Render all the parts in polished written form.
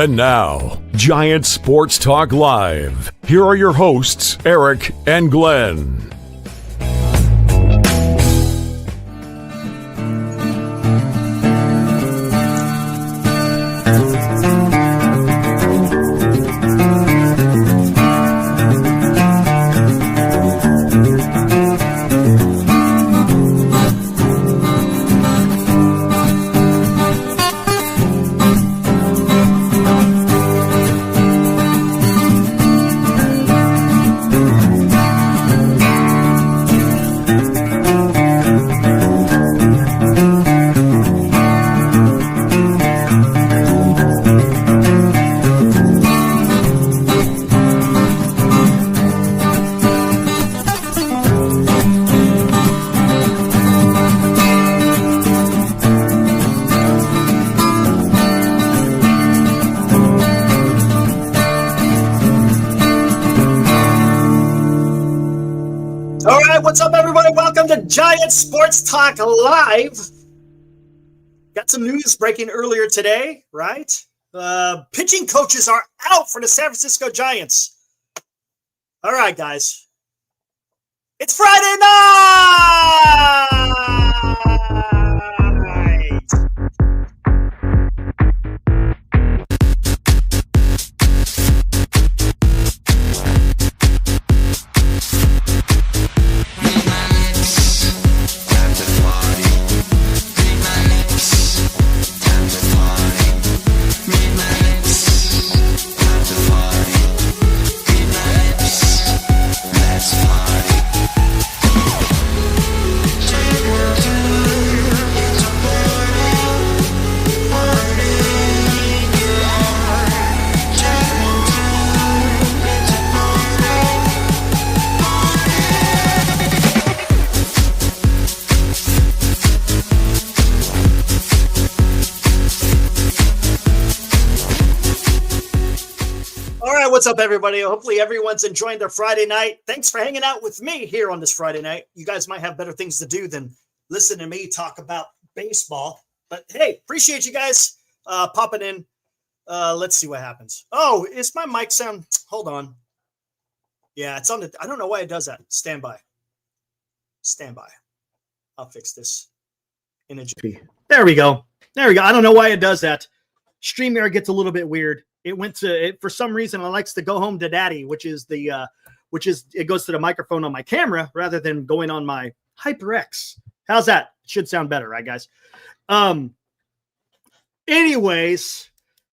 And now, Giant Sports Talk Live. Here are your hosts, Eric and Glenn. What's up, everybody? Welcome to Giant Sports Talk Live. Got some news breaking earlier today, right? Pitching coaches are out for the San Francisco Giants. All right, guys. It's Friday night! What's up, everybody? Hopefully everyone's enjoying their Friday night. Thanks for hanging out with me here on this Friday night. You guys might have better things to do than listen to me talk about baseball. But hey, appreciate you guys popping in. Let's see what happens. Oh, is my mic sound? Hold on. Yeah, it's on the. I don't know why it does that. Stand by. Stand by. I'll fix this in a jiffy. There we go. There we go. I don't know why it does that. StreamYard gets a little bit weird. It went to it for some reason. It likes to go home to daddy, which is it goes to the microphone on my camera rather than going on my HyperX. How's that? It should sound better, right, guys? Anyways,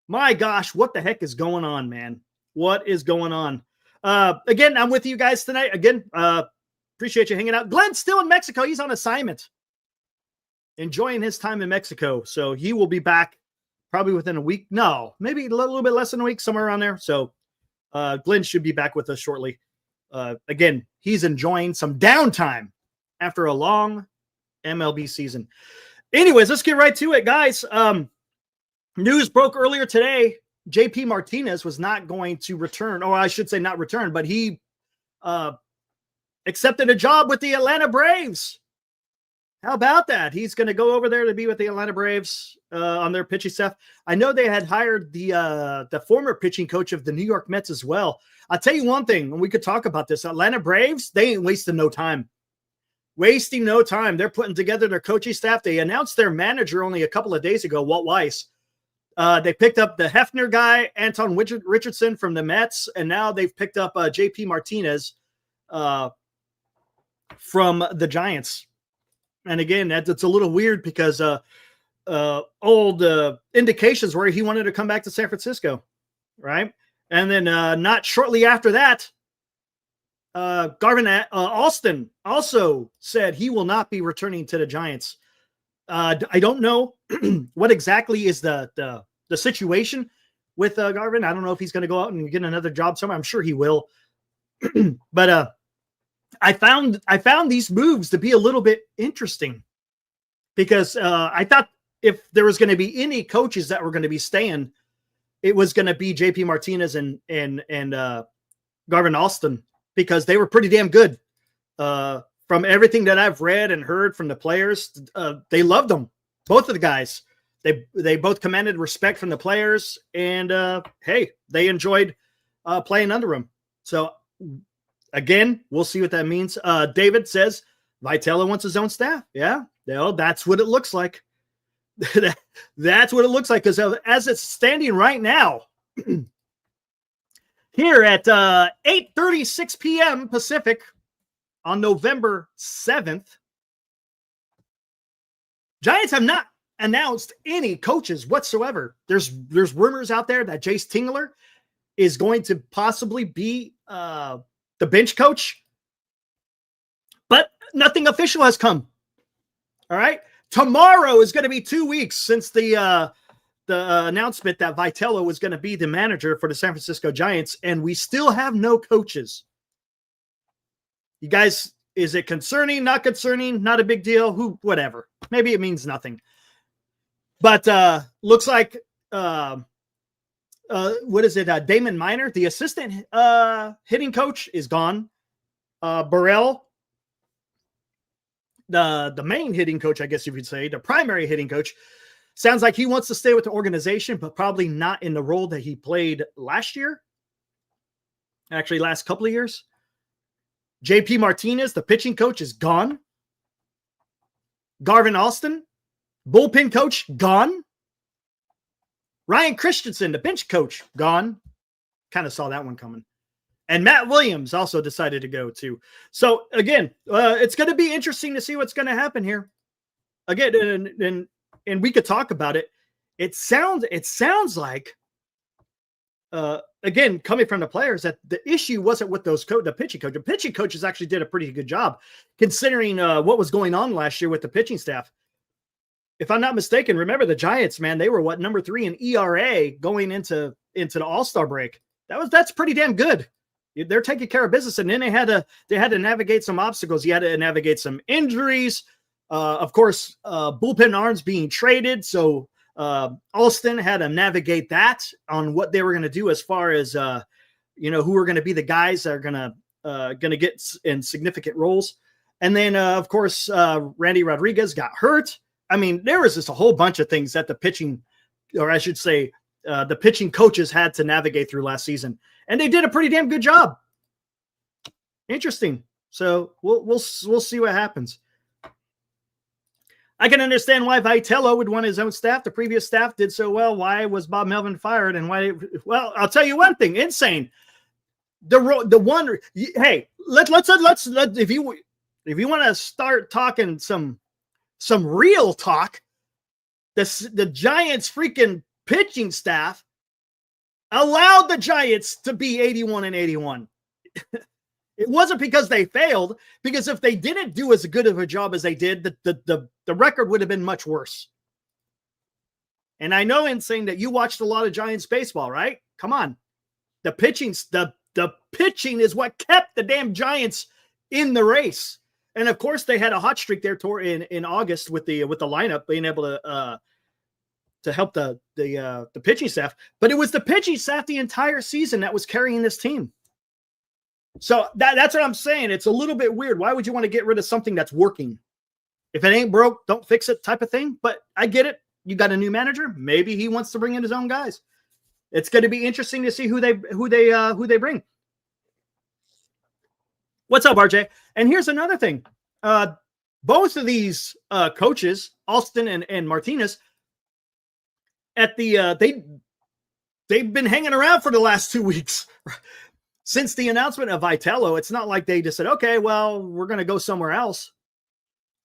my gosh, what the heck is going on, man? What is going on? Again, I'm with you guys tonight. Again, appreciate you hanging out. Glenn's still in Mexico. He's on assignment, enjoying his time in Mexico. So he will be back. Probably within a week. No, maybe a little bit less than a week, somewhere around there. So Glenn should be back with us shortly. Again, he's enjoying some downtime after a long MLB season. Anyways, let's get right to it, guys. News broke earlier today. JP Martinez was not going to return, or I should say not return, but he accepted a job with the Atlanta Braves. How about that? He's going to go over there to be with the Atlanta Braves on their pitching staff. I know they had hired the former pitching coach of the New York Mets as well. I'll tell you one thing, and we could talk about this. Atlanta Braves, they ain't wasting no time. Wasting no time. They're putting together their coaching staff. They announced their manager only a couple of days ago, Walt Weiss. They picked up the Hefner guy, Anton Richardson from the Mets, and now they've picked up JP Martinez from the Giants. And again, that's a little weird because old indications were he wanted to come back to San Francisco, right? And then not shortly after that, Garvin Alston also said he will not be returning to the Giants. I don't know what exactly is the situation with Garvin. I don't know if he's going to go out and get another job somewhere. I'm sure he will. But I found these moves to be a little bit interesting because I thought if there was going to be any coaches that were going to be staying, it was going to be JP Martinez and Garvin Alston, because they were pretty damn good. From everything that I've read and heard from the players, they loved them. Both of the guys. They both commanded respect from the players, and hey, they enjoyed playing under him. So again, we'll see what that means. David says Vitello wants his own staff. Yeah, well, that's what it looks like. That's what it looks like, because as it's standing right now, here at 8:36 p.m. Pacific on November 7th, Giants have not announced any coaches whatsoever. There's rumors out there that Jace Tingler is going to possibly be the bench coach, but nothing official has come. All right. Tomorrow is going to be 2 weeks since the announcement that Vitello was going to be the manager for the San Francisco Giants, and we still have no coaches. You guys, is it concerning? Not concerning? Not a big deal? Whatever. Maybe it means nothing. But looks like what is it? Damon Minor, the assistant hitting coach, is gone. Burrell, the main hitting coach, I guess you could say, the primary hitting coach, sounds like he wants to stay with the organization, but probably not in the role that he played last year. Actually, last couple of years. JP Martinez, the pitching coach, is gone. Garvin Alston, bullpen coach, gone. Ryan Christensen, the bench coach, gone. Kind of saw that one coming. And Matt Williams also decided to go too. So again, it's going to be interesting to see what's going to happen here. Again, and we could talk about it. It sounds like, again, coming from the players, that the issue wasn't with the pitching coach. The pitching coaches actually did a pretty good job considering what was going on last year with the pitching staff. If I'm not mistaken, remember the Giants, man, they were number 3 in ERA going into the All-Star break. That's pretty damn good. They're taking care of business, and then they had to navigate some obstacles. You had to navigate some injuries. Of course, bullpen arms being traded. So Alston had to navigate that on what they were going to do as far as who were going to be the guys that are going to get in significant roles. And then of course Randy Rodriguez got hurt. I mean, there was just a whole bunch of things that the pitching, or I should say, the pitching coaches had to navigate through last season, and they did a pretty damn good job. Interesting. So we'll see what happens. I can understand why Vitello would want his own staff. The previous staff did so well. Why was Bob Melvin fired? And why? Well, I'll tell you one thing. Insane. The one. Hey, let's if you want to start talking some real talk, the Giants freaking pitching staff allowed the Giants to be 81-81. It wasn't because they failed, because if they didn't do as good of a job as they did, the record would have been much worse. And I know in saying that you watched a lot of Giants baseball, right? Come on. The pitching is what kept the damn Giants in the race. And of course they had a hot streak there in August with the lineup being able to help the pitching staff, but it was the pitching staff the entire season that was carrying this team. So that's what I'm saying. It's a little bit weird. Why would you want to get rid of something that's working? If it ain't broke, don't fix it type of thing. But I get it. You got a new manager. Maybe he wants to bring in his own guys. It's going to be interesting to see who they bring. What's up, RJ? And here's another thing. Both of these coaches, Alston and Martinez, at the they've been hanging around for the last 2 weeks. Since the announcement of Vitello, it's not like they just said, okay, well, we're going to go somewhere else.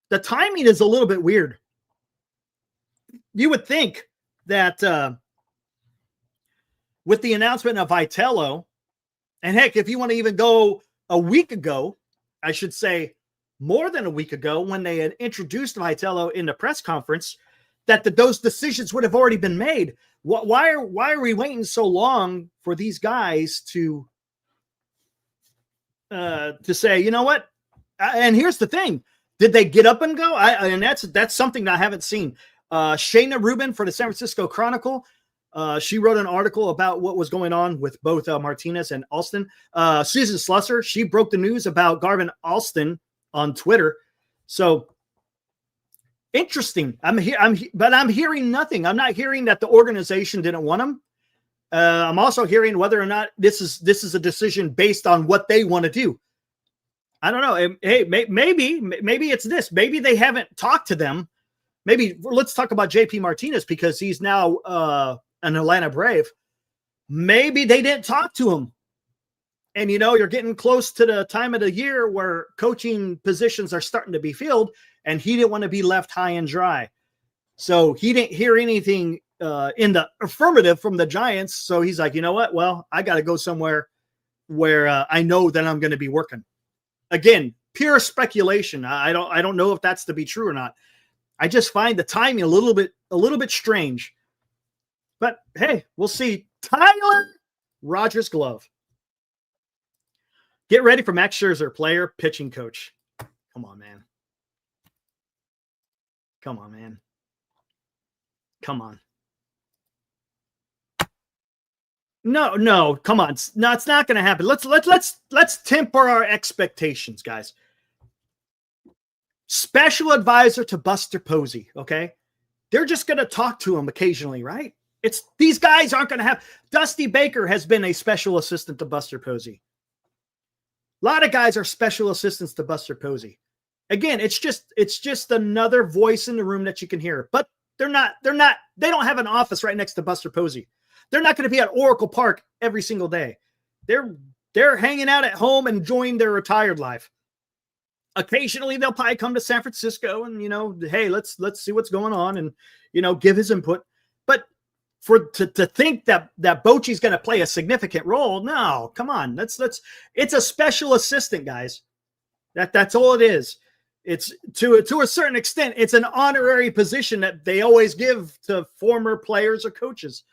The timing is a little bit weird. You would think that with the announcement of Vitello, and heck, if you want to even go a week ago, I should say more than a week ago, when they had introduced Vitello in the press conference, that those decisions would have already been made. Why are we waiting so long for these guys to say, you know what? And here's the thing: did they get up and go? And that's something that I haven't seen. Shayna Rubin for the San Francisco Chronicle, she wrote an article about what was going on with both Martinez and Alston. Susan Slusser, she broke the news about Garvin Alston on Twitter. So Interesting. But I'm hearing nothing. I'm not hearing that the organization didn't want him. I'm also hearing whether or not this is a decision based on what they want to do. I don't know. Hey, maybe it's this. Maybe they haven't talked to them. Maybe let's talk about JP Martinez because he's now an Atlanta Brave. Maybe they didn't talk to him. And, you're getting close to the time of the year where coaching positions are starting to be filled, and he didn't want to be left high and dry. So he didn't hear anything in the affirmative from the Giants. So he's like, you know what? Well, I got to go somewhere where I know that I'm going to be working. Again, pure speculation. I don't know if that's to be true or not. I just find the timing a little bit strange. But hey, we'll see. Tyler Rogers glove. Get ready for Max Scherzer, player, pitching coach. Come on, man. Come on, man. Come on. No, come on. No, it's not going to happen. Let's temper our expectations, guys. Special advisor to Buster Posey, okay? They're just going to talk to him occasionally, right? These guys aren't going to have. Dusty Baker has been a special assistant to Buster Posey. A lot of guys are special assistants to Buster Posey. Again, it's just another voice in the room that you can hear. But they don't have an office right next to Buster Posey. They're not going to be at Oracle Park every single day. They're hanging out at home enjoying their retired life. Occasionally they'll probably come to San Francisco and, hey, let's see what's going on and, give his input. But to think that Bochy's going to play a significant role, no, come on. It's a special assistant, guys. That's all it is. It's to a certain extent, it's an honorary position that they always give to former players or coaches.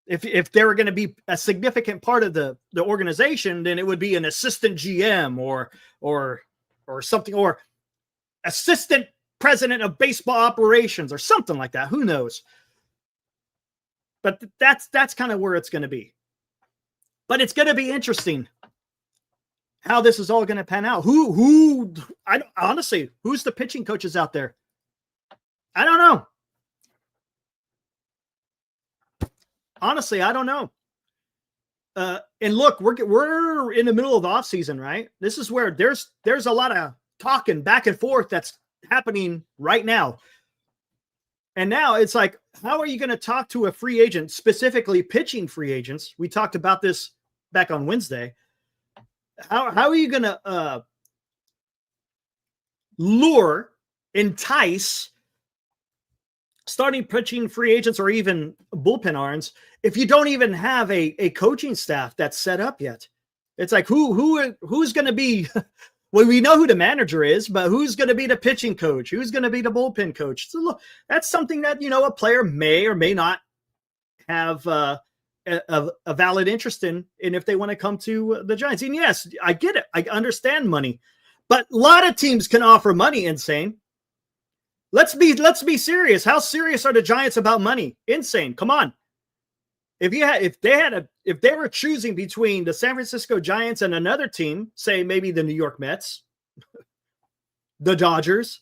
If they were going to be a significant part of the organization, then it would be an assistant GM or something, or assistant president of baseball operations or something like that. Who knows? But that's kind of where it's going to be. But it's going to be interesting how this is all going to pan out. Honestly, who's the pitching coaches out there? I don't know. Honestly, I don't know. And look, we're in the middle of the offseason, right? This is where there's a lot of talking back and forth that's happening right now. And now it's like, how are you going to talk to a free agent, specifically pitching free agents? We talked about this back on Wednesday. How are you going to entice starting pitching free agents or even bullpen arms if you don't even have a coaching staff that's set up yet? It's like who's going to be? Well, we know who the manager is, but who's going to be the pitching coach? Who's going to be the bullpen coach? So look, that's something that a player may or may not have a valid interest in if they want to come to the Giants. And yes, I get it. I understand money, but a lot of teams can offer money. Insane. Let's be serious. How serious are the Giants about money? Insane. Come on. If they were choosing between the San Francisco Giants and another team, say maybe the New York Mets, the Dodgers,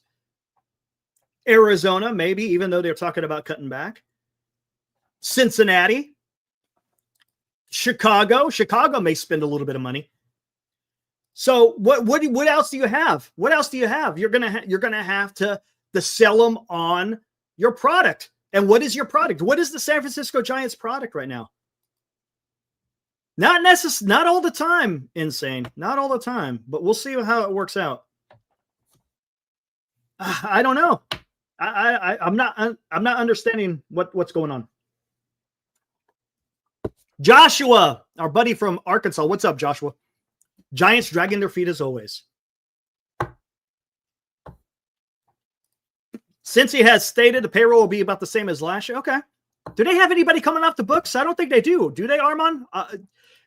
Arizona, maybe, even though they're talking about cutting back, Cincinnati, Chicago may spend a little bit of money. So what else do you have? What else do you have? You're gonna have to sell them on your product. And what is your product? What is the San Francisco Giants product right now? Not all the time, insane. Not all the time, but we'll see how it works out. I don't know. I'm not understanding what's going on. Joshua, our buddy from Arkansas. What's up, Joshua? Giants dragging their feet as always. Since he has stated the payroll will be about the same as last year. Okay. Do they have anybody coming off the books? I don't think they do. Do they, Armand?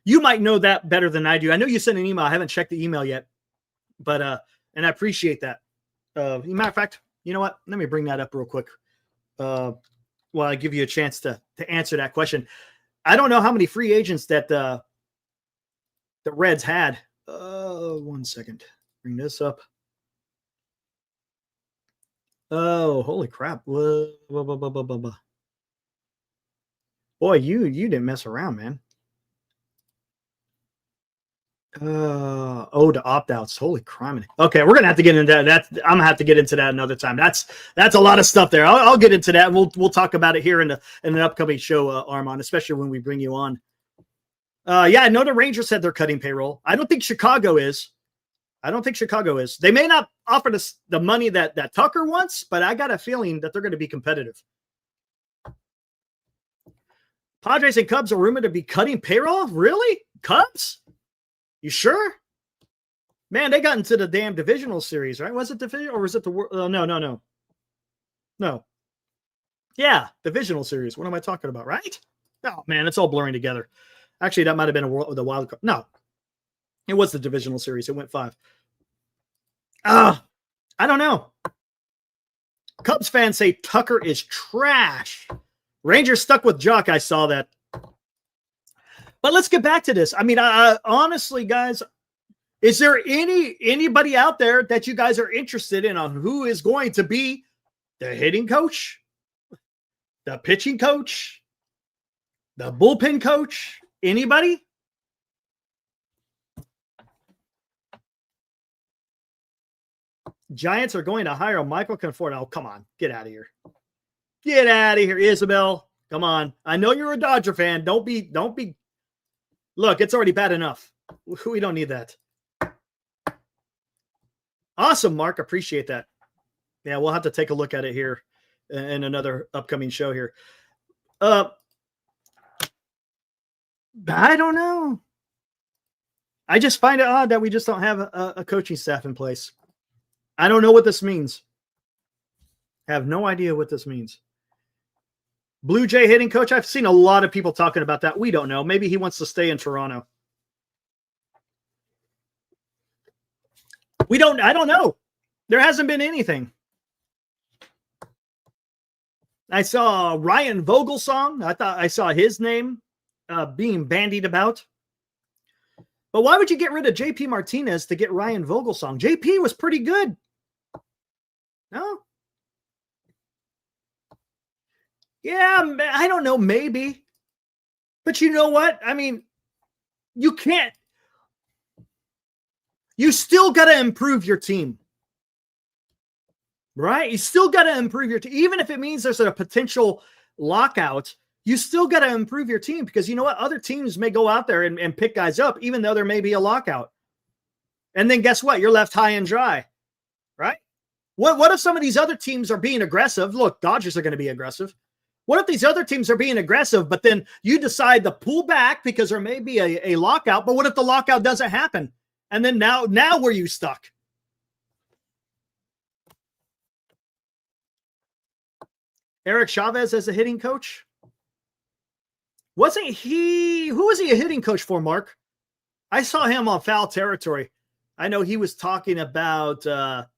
You might know that better than I do. I know you sent an email. I haven't checked the email yet, but and I appreciate that. Matter of fact, you know what? Let me bring that up real quick. While I give you a chance to answer that question. I don't know how many free agents that the Reds had. 1 second. Bring this up. Oh, holy crap. Whoa, whoa, whoa, whoa, whoa, whoa, whoa. Boy, you didn't mess around, man. To opt-outs. Holy crime. Okay, we're gonna have to get into that. I'm gonna have to get into that another time. That's a lot of stuff there. I'll get into that. We'll talk about it here in an upcoming show, Armand, especially when we bring you on. Yeah, I know the Rangers said they're cutting payroll. I don't think Chicago is. They may not offer the money that Tucker wants, but I got a feeling that they're going to be competitive. Padres and Cubs are rumored to be cutting payroll? Really? Cubs? You sure? Man, they got into the damn divisional series, right? Was it division or was it the No. Yeah, divisional series. What am I talking about, right? Oh, man, it's all blurring together. Actually, that might have been the wild card. No, it was the divisional series. It went 5. I don't know. Cubs fans say Tucker is trash. Rangers stuck with Jock. I saw that. But let's get back to this. I mean, honestly, guys, is there anybody out there that you guys are interested in on who is going to be the hitting coach, the pitching coach, the bullpen coach? Anybody? Giants are going to hire Michael Conforto. Oh, come on. Get out of here. Get out of here, Isabel. Come on. I know you're a Dodger fan. Don't be. Look, it's already bad enough. We don't need that. Awesome, Mark. Appreciate that. Yeah, we'll have to take a look at it here in another upcoming show here. I don't know. I just find it odd that we just don't have a coaching staff in place. I don't know what this means. I have no idea what this means. Blue Jay hitting coach. I've seen a lot of people talking about that. We don't know. Maybe he wants to stay in Toronto. I don't know. There hasn't been anything. I saw Ryan Vogelsong. I thought I saw his name being bandied about. But why would you get rid of JP Martinez to get Ryan Vogelsong? JP was pretty good. No? Yeah, I don't know, maybe. But you know what? I mean, you can't. You still got to improve your team. Right? You still got to improve your team. Even if it means there's a potential lockout, you still got to improve your team because you know what? Other teams may go out there and pick guys up, even though there may be a lockout. And then guess what? You're left high and dry. Right? What if some of these other teams are being aggressive? Look, Dodgers are going to be aggressive. What if these other teams are being aggressive, but then you decide to pull back because there may be a lockout, but what if the lockout doesn't happen? And then now where you stuck? Eric Chavez as a hitting coach? Wasn't he? Who was he a hitting coach for, Mark? I saw him on Foul Territory. I know he was talking about who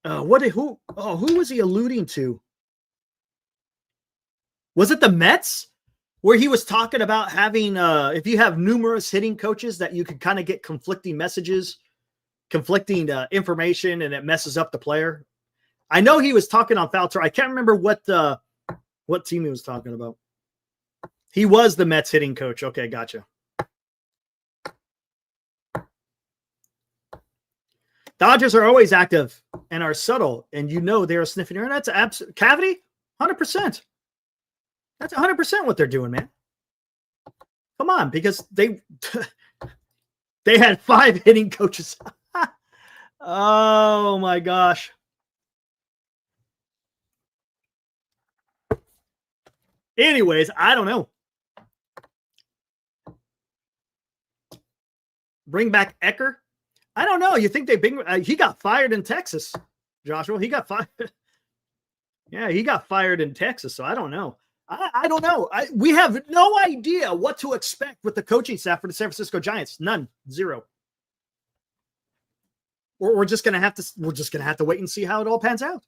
was he alluding to? Was it the Mets? Where he was talking about having, if you have numerous hitting coaches, that you could kind of get conflicting messages, conflicting information, and it messes up the player. I know he was talking on Foul Territory. I can't remember what team he was talking about. He was the Mets hitting coach. Okay, gotcha. Dodgers are always active and are subtle, and you know they're sniffing around. That's absolute cavity, 100%. That's 100% what they're doing, man. Come on, because they had 5 hitting coaches. Oh my gosh. Anyways, I don't know. Bring back Ecker? I don't know. You think he got fired in Texas, Joshua? He got fired. Yeah, he got fired in Texas, so I don't know. I don't know. We have no idea what to expect with the coaching staff for the San Francisco Giants. None. Zero. We're just gonna have to wait and see how it all pans out.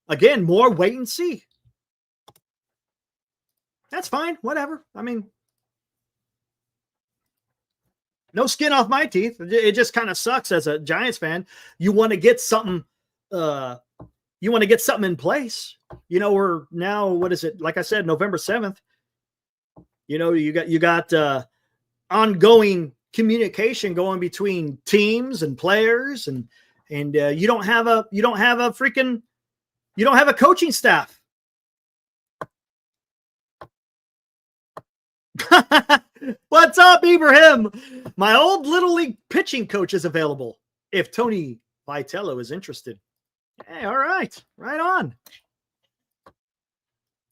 Again, more wait and see. That's fine. Whatever. I mean, no skin off my teeth. It just kind of sucks as a Giants fan. You want to get something you want to get something in place. You know, we're now, what is it? Like I said, November 7th. You know, you got ongoing communication going between teams and players, and you don't have a coaching staff. What's up, Ibrahim? My old Little League pitching coach is available if Tony Vitello is interested. Hey, all right. Right on.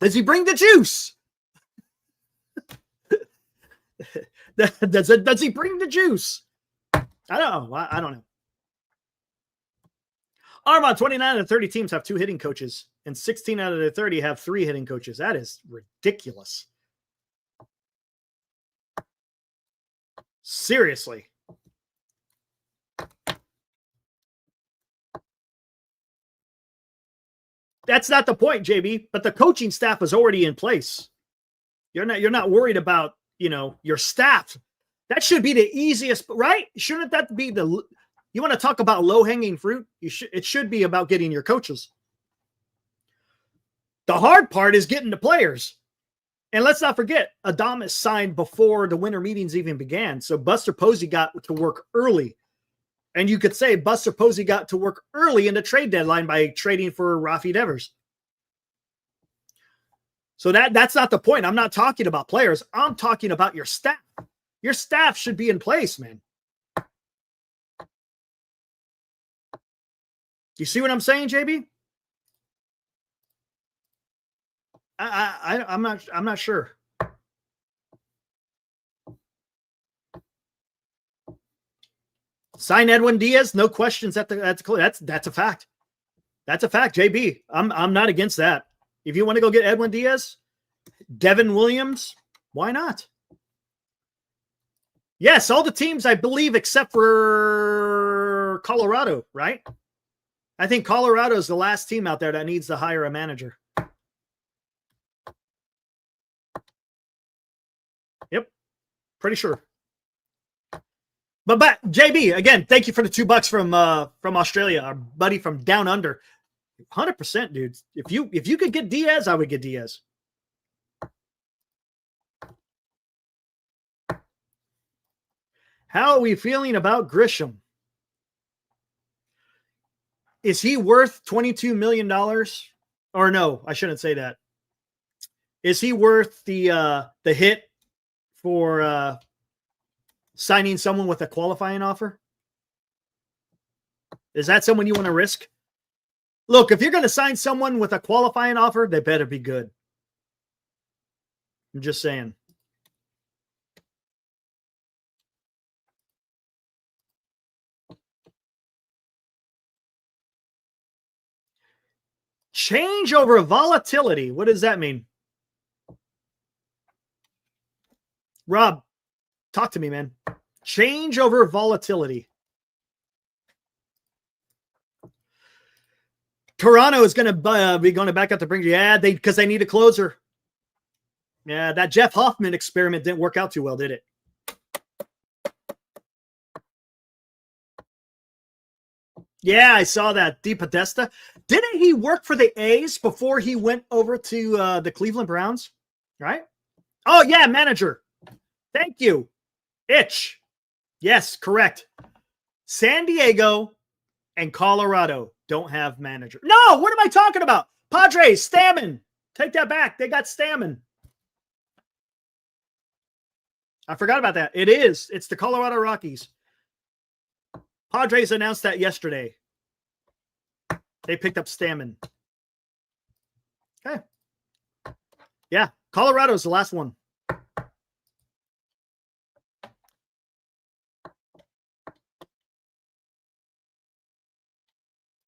Does he bring the juice? Does he bring the juice? I don't know. I don't know. Armand, 29 out of 30 teams have 2 hitting coaches, and 16 out of the 30 have 3 hitting coaches. That is ridiculous. Seriously. That's not the point, JB, but the coaching staff is already in place. You're not worried about, your staff. That should be the easiest, right? Shouldn't that be you want to talk about low-hanging fruit? It should be about getting your coaches. The hard part is getting the players. And let's not forget, Adames signed before the winter meetings even began. So Buster Posey got to work early. And you could say Buster Posey got to work early in the trade deadline by trading for Rafi Devers. So that's not the point. I'm not talking about players. I'm talking about your staff. Your staff should be in place, man. You see what I'm saying, JB? I'm not sure. Sign Edwin Diaz, no questions that's a fact. That's a fact, JB. I'm not against that. If you want to go get Edwin Diaz, Devin Williams, why not? Yes, all the teams, I believe, except for Colorado, right? I think Colorado is the last team out there that needs to hire a manager. Yep, pretty sure. But JB, again, thank you for the $2 from Australia, our buddy from down under. 100%, dudes. If you could get Diaz, I would get Diaz. How are we feeling about Grisham? Is he worth $22 million? Or no, I shouldn't say that. Is he worth the hit for signing someone with a qualifying offer? Is that someone you want to risk? Look, if you're going to sign someone with a qualifying offer, they better be good. I'm just saying. Change over volatility. What does that mean? Rob, talk to me, man. Change over volatility. Toronto is going to be going back up to bring. Yeah, because they need a closer. Yeah, that Jeff Hoffman experiment didn't work out too well, did it? Yeah, I saw that. DePodesta. Didn't he work for the A's before he went over to the Cleveland Browns? Right? Oh, yeah, manager. Thank you. Itch. Yes, correct. San Diego and Colorado don't have manager. No, what am I talking about? Padres, Stammen. Take that back. They got Stammen. I forgot about that. It is. It's the Colorado Rockies. Padres announced that yesterday. They picked up Stammen. Okay. Yeah, Colorado's the last one.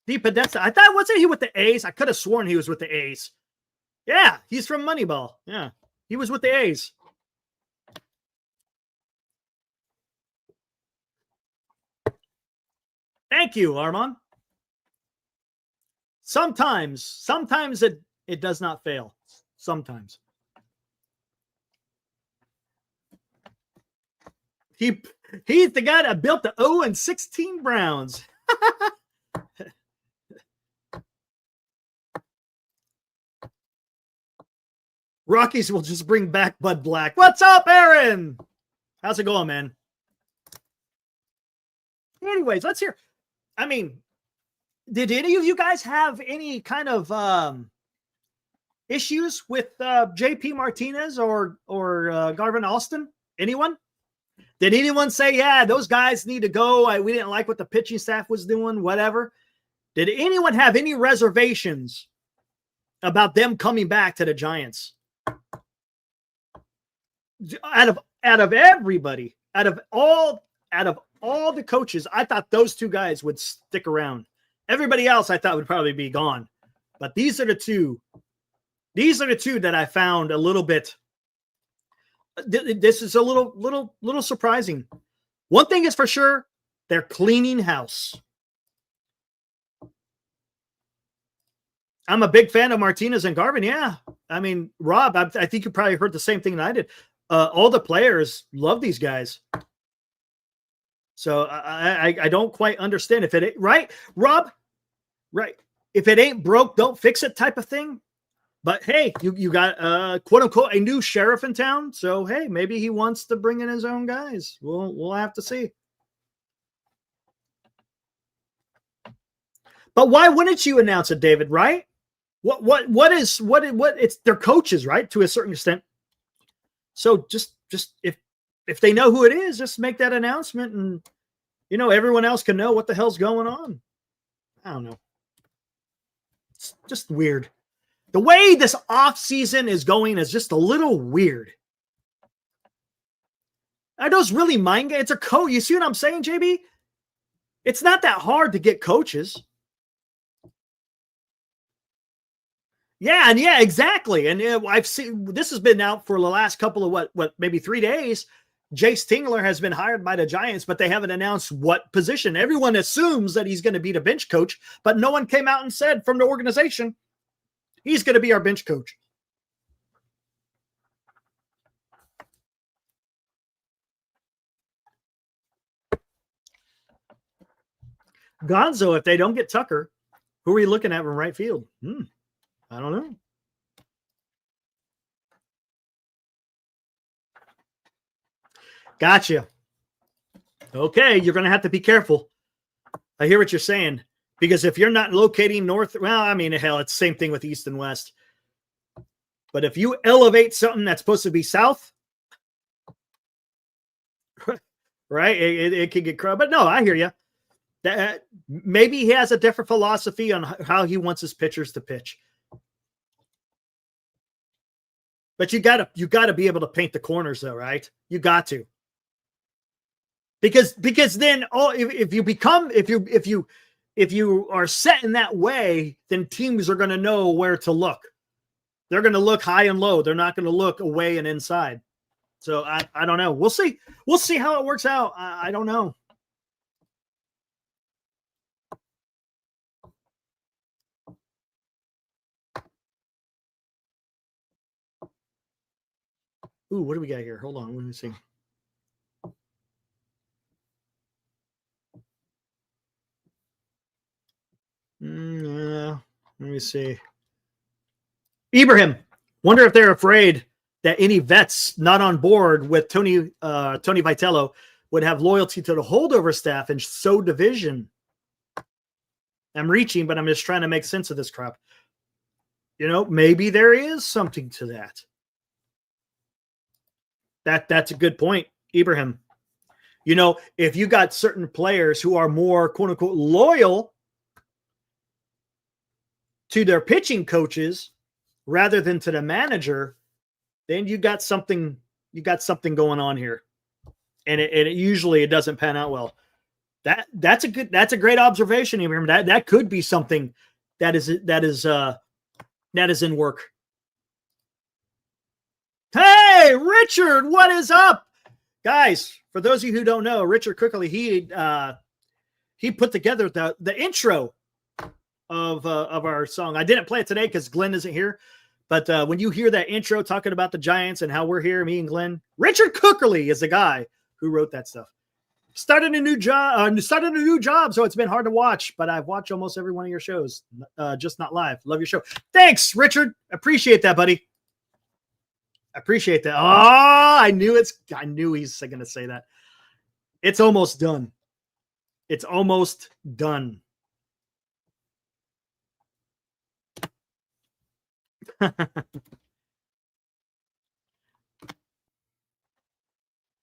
DePodesta. I thought, wasn't he with the A's? I could have sworn he was with the A's. Yeah, he's from Moneyball. Yeah, he was with the A's. Thank you, Armand. Sometimes it does not fail. Sometimes. He's the guy that built the 0-16 Browns. Rockies will just bring back Bud Black. What's up, Aaron? How's it going, man? Anyways, let's hear. I mean, did any of you guys have any kind of issues with JP Martinez or Garvin Alston? Anyone? Did anyone say, yeah, those guys need to go? We didn't like what the pitching staff was doing, whatever. Did anyone have any reservations about them coming back to the Giants? Out of everybody, out of all the coaches, I thought those two guys would stick around. Everybody else I thought would probably be gone. But these are the two that I found a little bit. This is a little surprising. One thing is for sure, they're cleaning house. I'm a big fan of Martinez and Garvin. Yeah. I mean, Rob, I think you probably heard the same thing that I did. All the players love these guys. So I don't quite understand if it ain't right, Rob, right. If it ain't broke, don't fix it type of thing. But hey, you got quote unquote a new sheriff in town. So hey, maybe he wants to bring in his own guys. We'll have to see. But why wouldn't you announce it, David? Right? What it's their coaches, right? To a certain extent. So just if they know who it is, just make that announcement, and everyone else can know what the hell's going on. I don't know. It's just weird. The way this off season is going is just a little weird. Are those really mind games? It's a coach. You see what I'm saying, JB? It's not that hard to get coaches. Yeah, and yeah, exactly. And I've seen this has been out for the last couple of what maybe 3 days. Jace Tingler has been hired by the Giants, but they haven't announced what position. Everyone assumes that he's going to be the bench coach, but no one came out and said from the organization, he's going to be our bench coach. Gonzo, if they don't get Tucker, who are you looking at from right field? I don't know. Gotcha. Okay, you're going to have to be careful. I hear what you're saying. Because if you're not locating north, well, I mean, hell, it's the same thing with east and west. But if you elevate something that's supposed to be south, right, it could get crowded. But no, I hear you. That maybe he has a different philosophy on how he wants his pitchers to pitch. But you gotta be able to paint the corners, though, right? You got to. Because then if you are set in that way, then teams are going to know where to look. They're going to look high and low. They're not going to look away and inside. So I don't know. We'll see. We'll see how it works out. I don't know. Ooh, what do we got here? Hold on. Let me see. Let me see. Ibrahim, wonder if they're afraid that any vets not on board with Tony Vitello would have loyalty to the holdover staff and sow division. I'm reaching, but I'm just trying to make sense of this crap. Maybe there is something to that. That's a good point, Ibrahim. If you got certain players who are more quote unquote loyal to their pitching coaches rather than to the manager, then you got something going on here. And it usually doesn't pan out well. That's a great observation, Ibrahim. That could be something that is in work. Hey, Richard, what is up? Guys, for those of you who don't know, Richard quickly, he put together the intro of our song. I didn't play it today because Glenn isn't here. But when you hear that intro talking about the Giants and how we're here, me and Glenn, Richard Cookerly is the guy who wrote that stuff. Started a new job, so it's been hard to watch, but I've watched almost every one of your shows, just not live. Love your show. Thanks, Richard. Appreciate that, buddy. I appreciate that. Oh, I knew he's going to say that. It's almost done. It's almost done.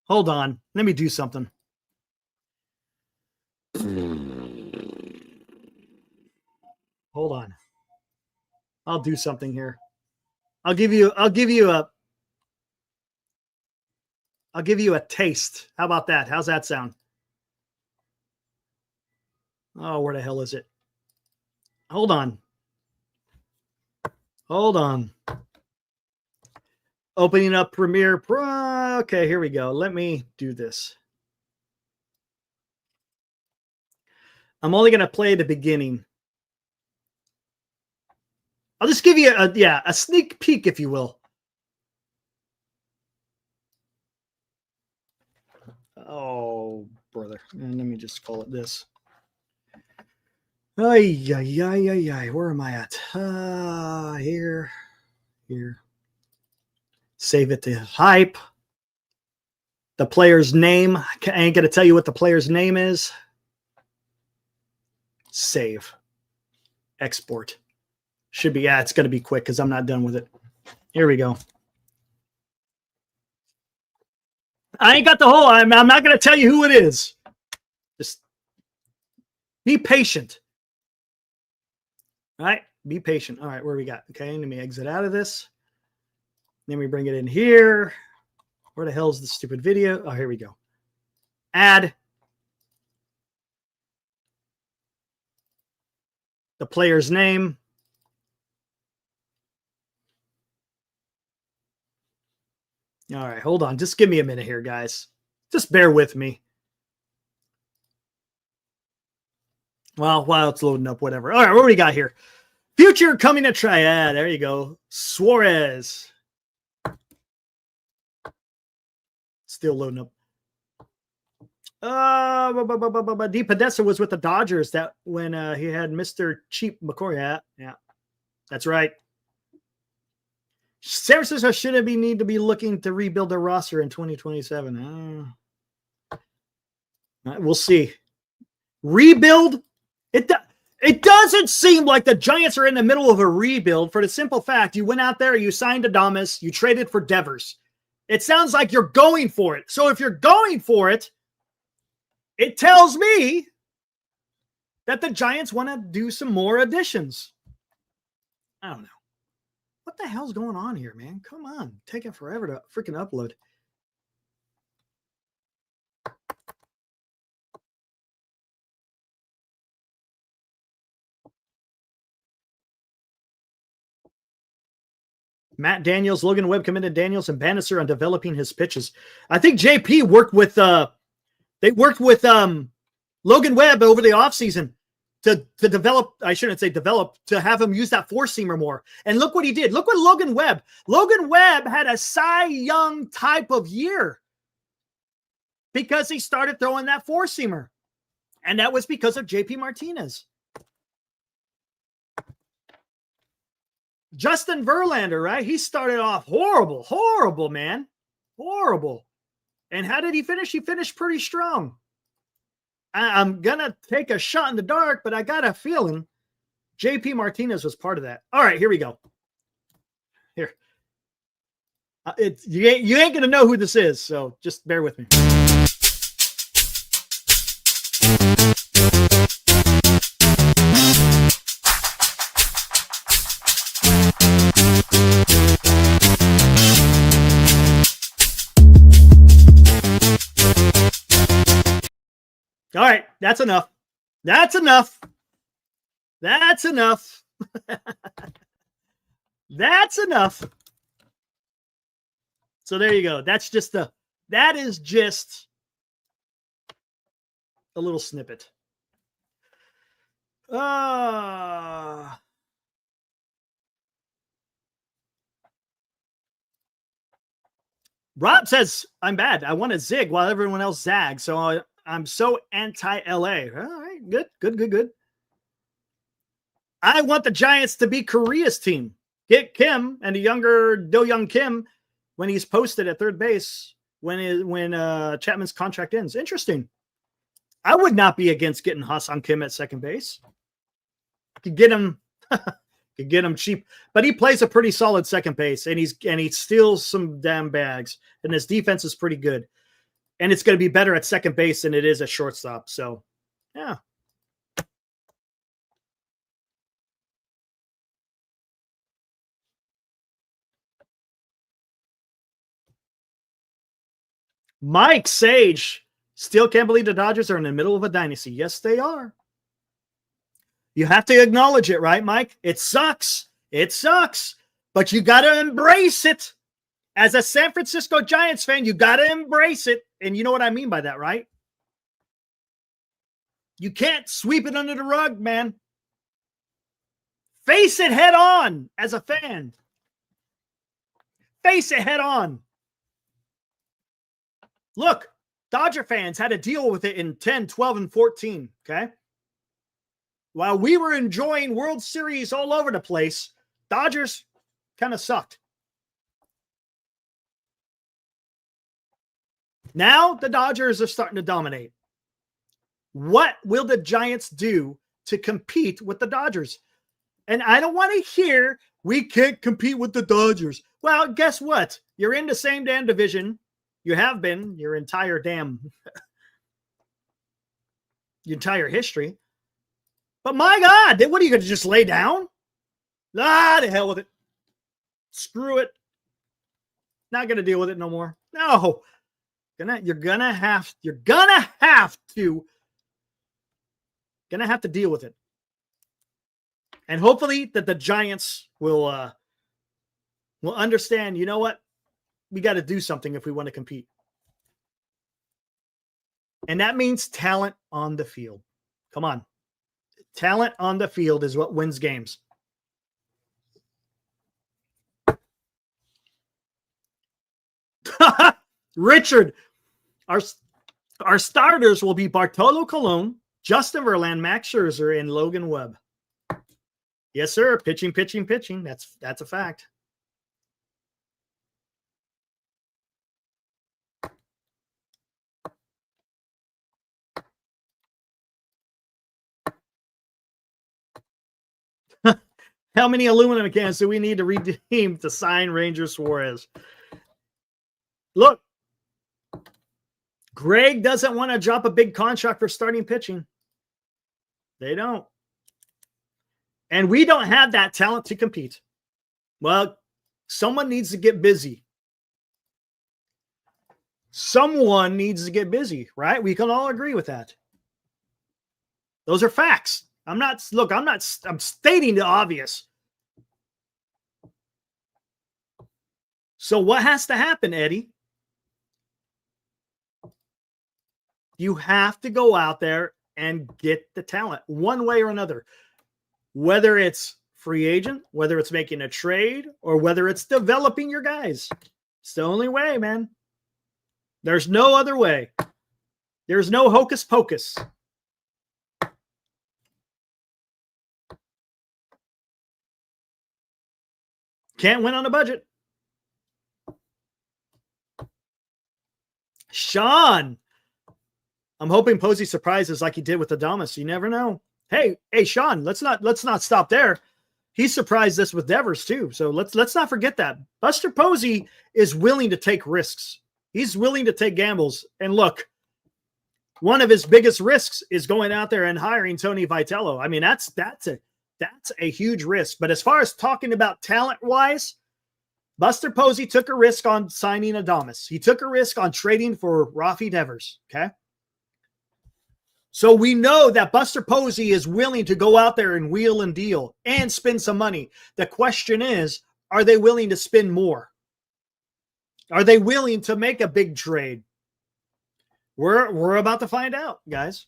Hold on. Let me do something. Hold on. I'll do something here. I'll give you a taste. How about that? How's that sound? Oh, where the hell is it? Hold on. Opening up Premiere Pro. Okay, here we go. Let me do this. I'm only going to play the beginning. I'll just give you a sneak peek, if you will. Oh, brother. And let me just call it this. Ay. Where am I at? Here. Save it to hype. The player's name. I ain't going to tell you what the player's name is. Save. Export. Should be, it's going to be quick because I'm not done with it. Here we go. I ain't got the whole, I'm not going to tell you who it is. Just be patient. All right. Be patient. All right. Where we got? Okay. Let me exit out of this. Then we bring it in here. Where the hell is the stupid video? Oh, here we go. Add. The player's name. All right, hold on. Just give me a minute here, guys. Just bear with me. Well, while it's loading up, whatever. All right, what do we got here? Future coming to try. Yeah, there you go. Suarez. Still loading up. D. Podesta was with the Dodgers that when he had Mr. Cheap McCoy. Yeah, that's right. San Francisco shouldn't need to be looking to rebuild their roster in 2027. We'll see. Rebuild? It doesn't seem like the Giants are in the middle of a rebuild for the simple fact you went out there, you signed Adames, you traded for Devers. It sounds like you're going for it. So if you're going for it, it tells me that the Giants want to do some more additions. I don't know. What the hell's going on here, man? Come on. Taking forever to freaking upload. Matt Daniels, Logan Webb commended Daniels and Bannister on developing his pitches. I think JP worked with Logan Webb over the offseason to develop, I shouldn't say develop, to have him use that four-seamer more. And look what he did. Look what Logan Webb had a Cy Young type of year because he started throwing that four-seamer. And that was because of JP Martinez. Justin Verlander, right? He started off horrible, man. Horrible. And how did he finish? He finished pretty strong. I'm going to take a shot in the dark, but I got a feeling JP Martinez was part of that. All right, here we go. Here. You ain't going to know who this is, so just bear with me. All right, that's enough. That's enough. That's enough. That's enough. So there you go. That is just a little snippet. Rob says, I'm bad. I want to zig while everyone else zags. So I'm so anti-LA. All right, good. I want the Giants to be Korea's team. Get Kim and the younger Do Young Kim when he's posted at third base when Chapman's contract ends. Interesting. I would not be against getting Ha-Seong Kim at second base. Could get him cheap, but he plays a pretty solid second base, and he steals some damn bags, and his defense is pretty good. And it's going to be better at second base than it is at shortstop. So, yeah. Mike Sage still can't believe the Dodgers are in the middle of a dynasty. Yes, they are. You have to acknowledge it, right, Mike? It sucks. It sucks. But you got to embrace it. As a San Francisco Giants fan, you got to embrace it. And you know what I mean by that, right? You can't sweep it under the rug, man. Face it head on as a fan. Face it head on. Look, Dodger fans had to deal with it in 10, 12, and 14, okay? While we were enjoying World Series all over the place, Dodgers kind of sucked. Now the Dodgers are starting to dominate. What will the Giants do to compete with the Dodgers? And I don't want to hear we can't compete with the Dodgers. Well, guess what? You're in the same damn division. You have been your entire history. But my God, what are you going to just lay down? Ah, the hell with it. Screw it. Not going to deal with it no more. No. You're gonna have to deal with it. And hopefully that the Giants will understand, you know what? We got to do something if we want to compete. And that means talent on the field. Come on. Talent on the field is what wins games. Richard, our starters will be Bartolo Colon, Justin Verlander, Max Scherzer, and Logan Webb. Yes, sir. Pitching. That's a fact. How many aluminum cans do we need to redeem to sign Ranger Suarez? Look, Greg doesn't want to drop a big contract for starting pitching. They don't. And we don't have that talent to compete. Well, someone needs to get busy. Someone needs to get busy, right? We can all agree with that. Those are facts. I'm stating the obvious. So what has to happen, Eddie? You have to go out there and get the talent one way or another. Whether it's free agent, whether it's making a trade, or whether it's developing your guys. It's the only way, man. There's no other way. There's no hocus pocus. Can't win on a budget. Sean, I'm hoping Posey surprises like he did with Adames. You never know. Hey, Sean, let's not stop there. He surprised us with Devers too. So let's not forget that. Buster Posey is willing to take risks. He's willing to take gambles. And look, one of his biggest risks is going out there and hiring Tony Vitello. I mean, that's a huge risk. But as far as talking about talent-wise, Buster Posey took a risk on signing Adames. He took a risk on trading for Rafi Devers, okay? So we know that Buster Posey is willing to go out there and wheel and deal and spend some money. The question is, are they willing to spend more? Are they willing to make a big trade? We're about to find out, guys.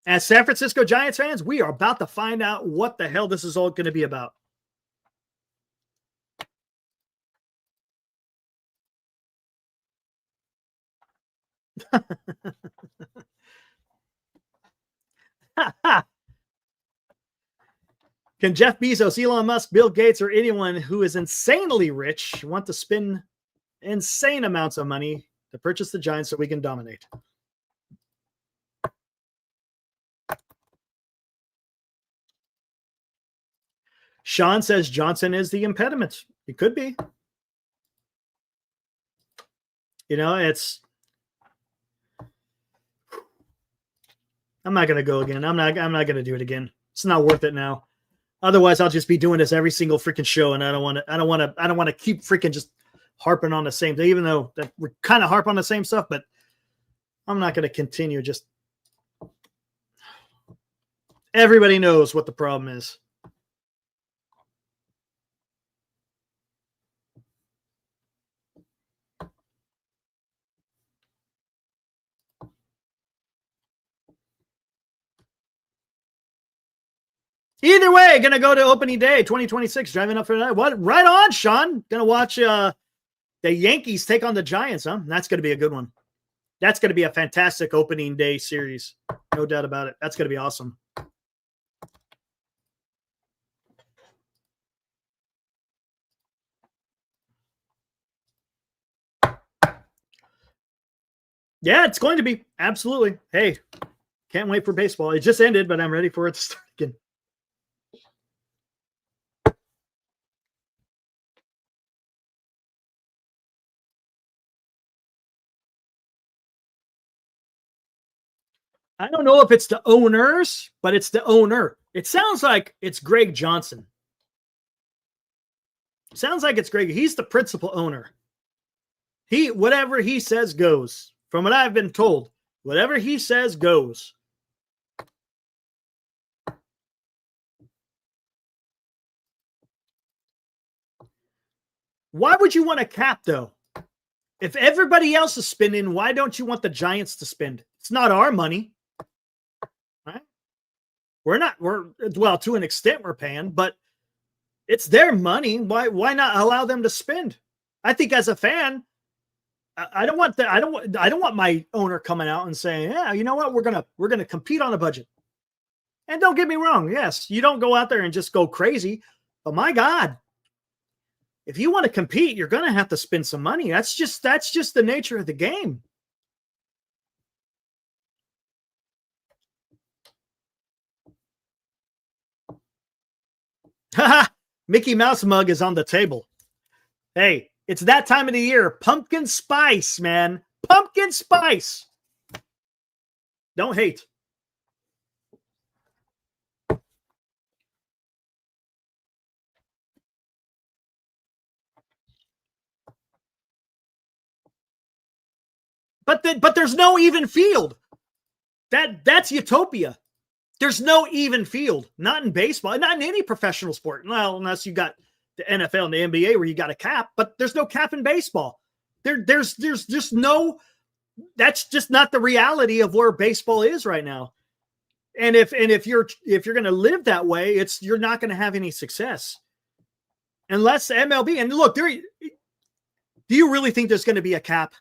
As San Francisco Giants fans, we are about to find out what the hell this is all going to be about. Can Jeff Bezos, Elon Musk, Bill Gates, or anyone who is insanely rich want to spend insane amounts of money to purchase the Giants so we can dominate? Sean says Johnson is the impediment. It could be. You know, I'm not going to go again. I'm not going to do it again. It's not worth it now. Otherwise, I'll just be doing this every single freaking show, and I don't want to keep freaking just harping on the same thing, even though that we're kind of harp on the same stuff, but I'm not going to continue. Just everybody knows what the problem is. Either way, gonna go to opening day 2026, driving up for that. What? Right on, Sean. Gonna watch the Yankees take on the Giants, huh? That's gonna be a good one. That's gonna be a fantastic opening day series. No doubt about it. That's gonna be awesome. Yeah, it's going to be. Absolutely. Hey, can't wait for baseball. It just ended, but I'm ready for it to start again. I don't know if it's the owners, but it's the owner. It sounds like it's Greg Johnson. Sounds like it's Greg. He's the principal owner. Whatever he says goes. From what I've been told, whatever he says goes. Why would you want a cap, though? If everybody else is spending, why don't you want the Giants to spend? It's not our money. Right? Well, to an extent we're paying, but it's their money. Why not allow them to spend? I think as a fan, I don't want my owner coming out and saying, yeah, you know what? We're going to compete on a budget. And don't get me wrong. Yes, you don't go out there and just go crazy, but my God, if you want to compete, you're going to have to spend some money. That's just the nature of the game. Mickey Mouse mug is on the table. Hey, it's that time of the year. Pumpkin spice, man. Pumpkin spice. Don't hate. But there's no even field. That's utopia. There's no even field. Not in baseball, not in any professional sport. Well, unless you got the NFL and the NBA where you got a cap, but there's no cap in baseball. There's just no. That's just not the reality of where baseball is right now. And if you're going to live that way, you're not going to have any success unless MLB. And look, do you really think there's going to be a cap?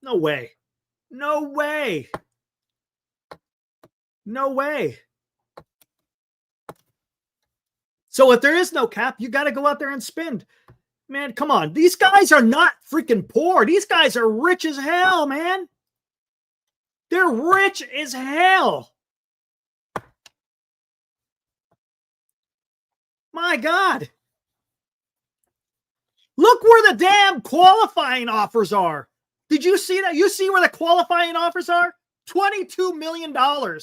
No way. No way. No way. So if there is no cap, you got to go out there and spend. Man, come on. These guys are not freaking poor. These guys are rich as hell, man. They're rich as hell. My God. Look where the damn qualifying offers are. Did you see that? You see where the qualifying offers are? $22 million. $22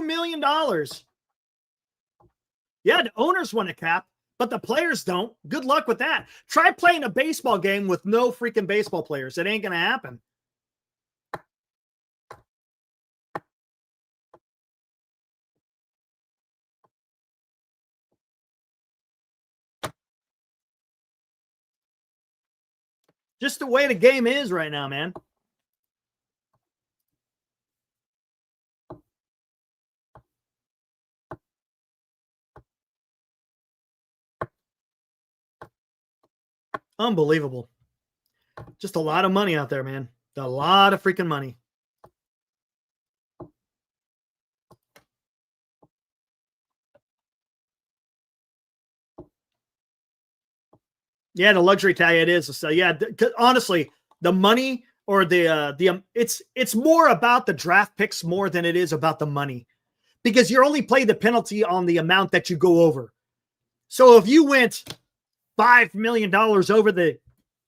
million. Yeah, the owners want a cap, but the players don't. Good luck with that. Try playing a baseball game with no freaking baseball players. It ain't going to happen. Just the way the game is right now, man. Unbelievable. Just a lot of money out there, man. A lot of freaking money. Yeah, the luxury tag it is. So yeah, honestly, the money or it's more about the draft picks more than it is about the money, because you're only playing the penalty on the amount that you go over. So if you went $5 million over the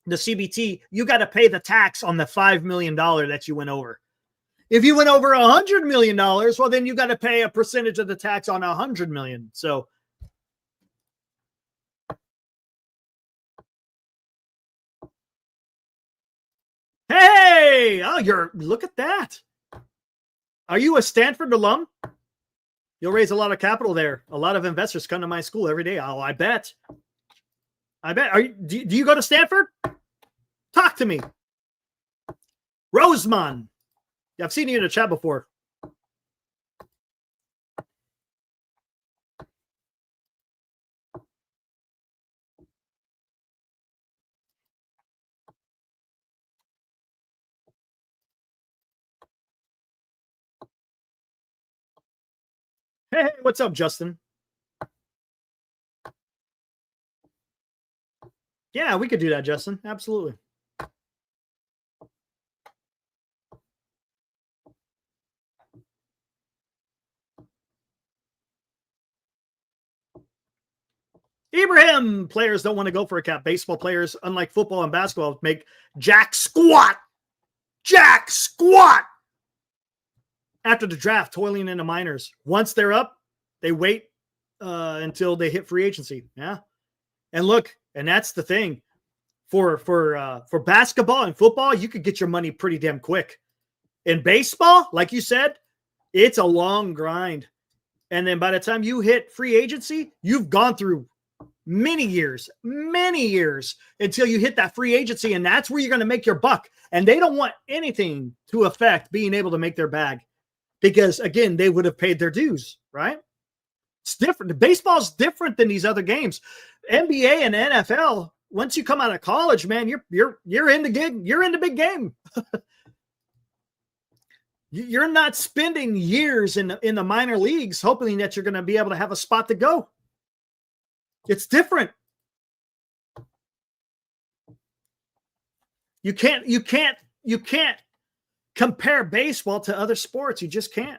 CBT, you got to pay the tax on the $5 million that you went over. If you went over $100 million, well, then you got to pay a percentage of the tax on $100 million. So, hey, look at that. Are you a Stanford alum? You'll raise a lot of capital there. A lot of investors come to my school every day. Oh, I bet. Do you go to Stanford? Talk to me. Rosemont. Yeah, I've seen you in the chat before. Hey, what's up, Justin? Yeah, we could do that, Justin. Absolutely. Ibrahim, players don't want to go for a cap. Baseball players, unlike football and basketball, make jack squat. Jack squat. After the draft, toiling in the minors. Once they're up, they wait until they hit free agency. Yeah. And look, and that's the thing. For basketball and football, you could get your money pretty damn quick. In baseball, like you said, it's a long grind. And then by the time you hit free agency, you've gone through many years until you hit that free agency. And that's where you're going to make your buck. And they don't want anything to affect being able to make their bag, because again, they would have paid their dues, right? It's different. Baseball's different than these other games. NBA and NFL, once you come out of college, man, you're in the gig. You're in the big game. You're not spending years in the minor leagues hoping that you're going to be able to have a spot to go. It's different. You can't compare baseball to other sports. You just can't.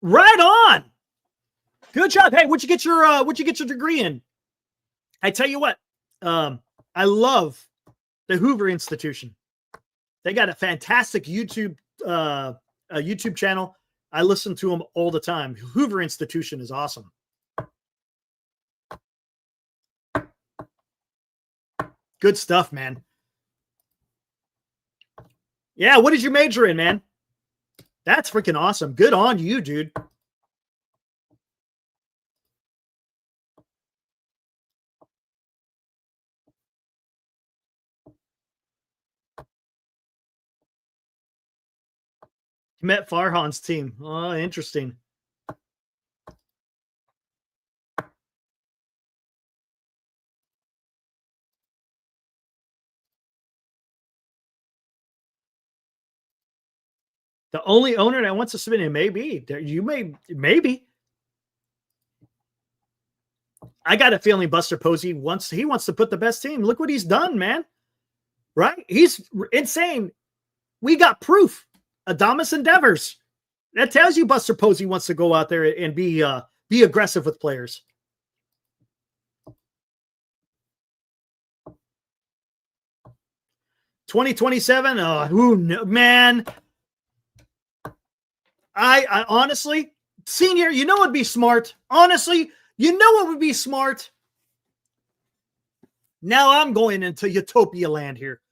Right on. Good job. Hey, what'd you get your degree in? I tell you what, I love the Hoover Institution. They got a fantastic YouTube channel. I listen to them all the time. Hoover Institution is awesome. Good stuff, man. Yeah, what did you major in, man? That's freaking awesome. Good on you, dude. You met Farhan's team. Oh, interesting. The only owner that wants to submit it may be. Maybe. I got a feeling Buster Posey wants to put the best team. Look what he's done, man. Right? He's insane. We got proof. Adamas Endeavors. That tells you Buster Posey wants to go out there and be aggressive with players. $2027. Oh, man. I honestly, senior, you know, it'd be smart. Honestly, you know what would be smart? Now I'm going into utopia land here.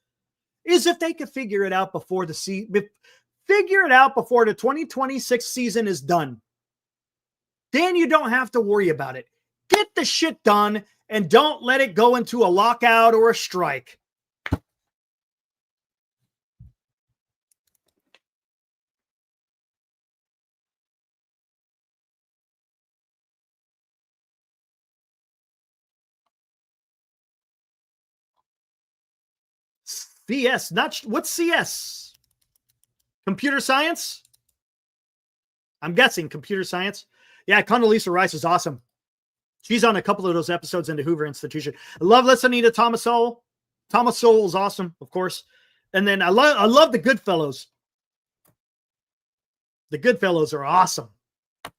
Is if they could figure it out before the 2026 season is done. Then you don't have to worry about it. Get the shit done and don't let it go into a lockout or a strike. CS, what's CS? Computer science? I'm guessing computer science. Yeah, Condoleezza Rice is awesome. She's on a couple of those episodes in the Hoover Institution. I love listening to Thomas Sowell. Thomas Sowell is awesome, of course. And then I love the Goodfellows. The Goodfellows are awesome.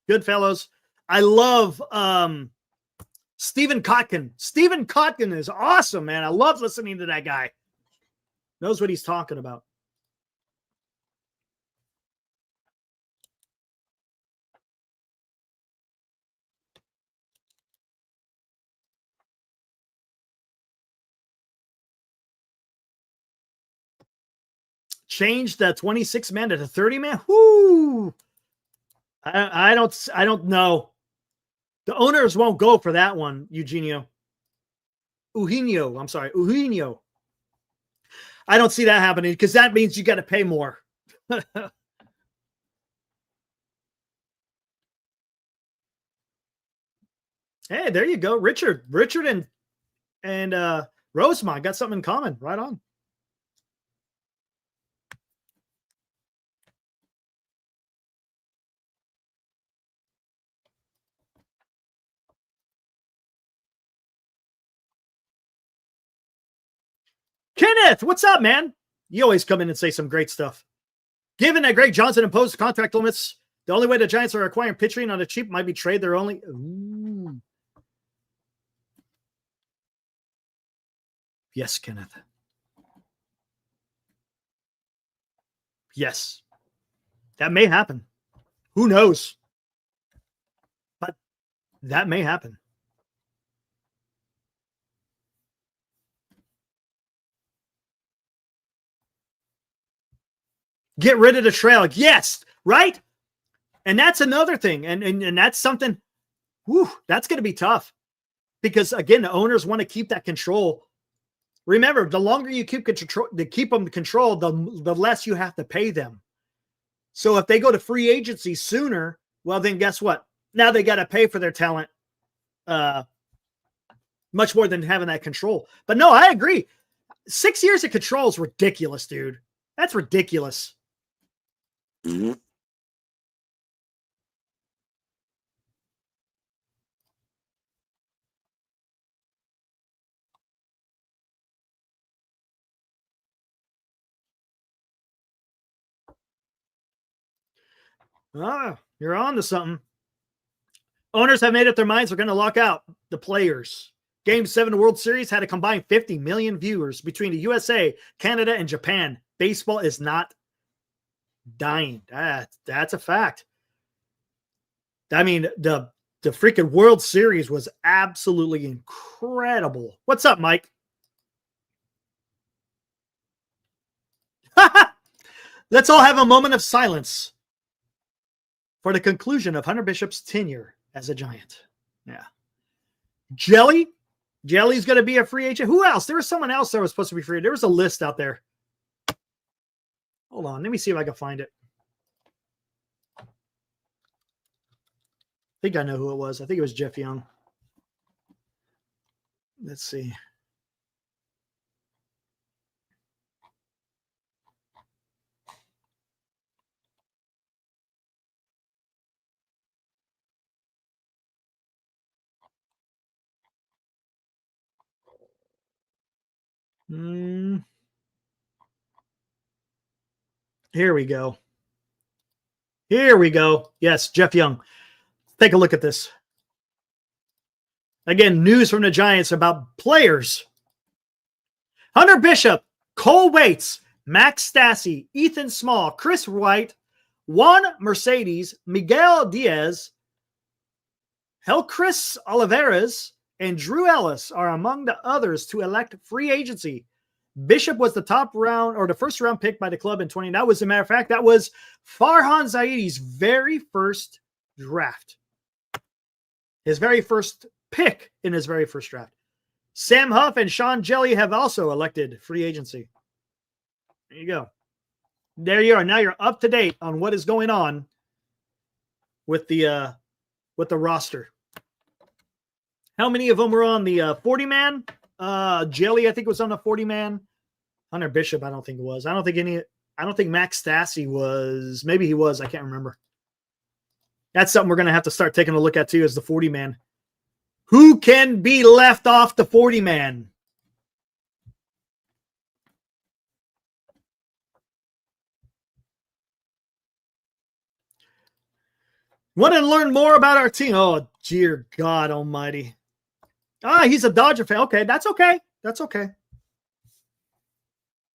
Goodfellows. I love Stephen Kotkin. Stephen Kotkin is awesome, man. I love listening to that guy. Knows what he's talking about. Change the 26-man to the 30-man. Whoo! I don't know. The owners won't go for that one, Eugenio. Eugenio. I don't see that happening because that means you got to pay more. Hey, there you go. Richard and Rosemont got something in common. Right on. Kenneth, what's up, man? You always come in and say some great stuff. Given that Greg Johnson imposed contract limits, the only way the Giants are acquiring pitching on the cheap might be trade their only. Ooh. Yes, Kenneth. Yes. That may happen. Who knows? But that may happen. Get rid of the trail. Yes, right? And that's another thing. And that's something, that's going to be tough. Because, again, the owners want to keep that control. Remember, the longer you keep them control, the less you have to pay them. So if they go to free agency sooner, well, then guess what? Now they got to pay for their talent much more than having that control. But no, I agree. 6 years of control is ridiculous, dude. That's ridiculous. Mm-hmm. You're on to something. Owners have made up their minds. They're going to lock out the players. Game 7 World Series had a combined 50 million viewers between the USA, Canada, and Japan. Baseball is not dying. That's a fact. I mean, the freaking World Series was absolutely incredible. What's up, Mike? Let's all have a moment of silence for the conclusion of Hunter Bishop's tenure as a Giant. Yeah. Jelly's going to be a free agent. Who else? There was someone else that was supposed to be free. There was a list out there. Hold on. Let me see if I can find it. I think I know who it was. I think it was Jeff Young. Let's see. Here we go. Yes, Jeff Young. Take a look at this. Again, news from the Giants about players. Hunter Bishop, Cole Waits, Max Stassi, Ethan Small, Chris White, Juan Mercedes, Miguel Diaz, Helcris Olivares, and Drew Ellis are among the others to elect free agency. Bishop was the the first round pick by the club in 20. That was, as a matter of fact, that was Farhan Zaidi's very first draft. His very first pick in his very first draft. Sam Huff and Sean Jelly have also elected free agency. There you go. There you are. Now you're up to date on what is going on with the roster. How many of them were on the 40-man? Jelly, I think, was on the 40-man. Hunter Bishop, I don't think it was. I don't think any. I don't think Max Stassi was. Maybe he was. I can't remember. That's something we're going to have to start taking a look at too, as the 40 man. Who can be left off the 40 man? Want to learn more about our team? Oh, dear God almighty. He's a Dodger fan. Okay, that's okay. That's okay.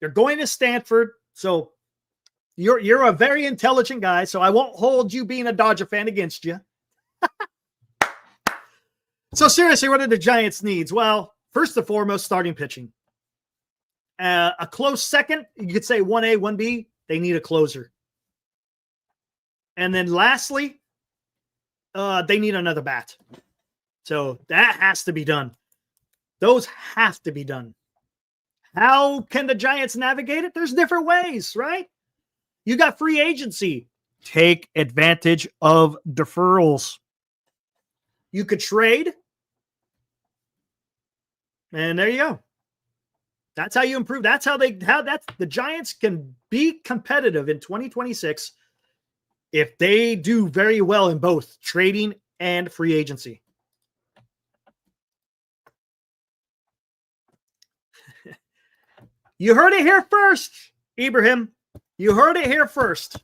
You're going to Stanford, so you're a very intelligent guy, so I won't hold you being a Dodger fan against you. So seriously, what are the Giants' needs? Well, first and foremost, starting pitching. A close second, you could say 1A, 1B, they need a closer. And then lastly, they need another bat. So that has to be done. Those have to be done. How can the Giants navigate it? There's different ways, right? You got free agency. Take advantage of deferrals. You could trade. And there you go. That's how you improve. That's how the Giants can be competitive in 2026 if they do very well in both trading and free agency. You heard it here first, Ibrahim. You heard it here first.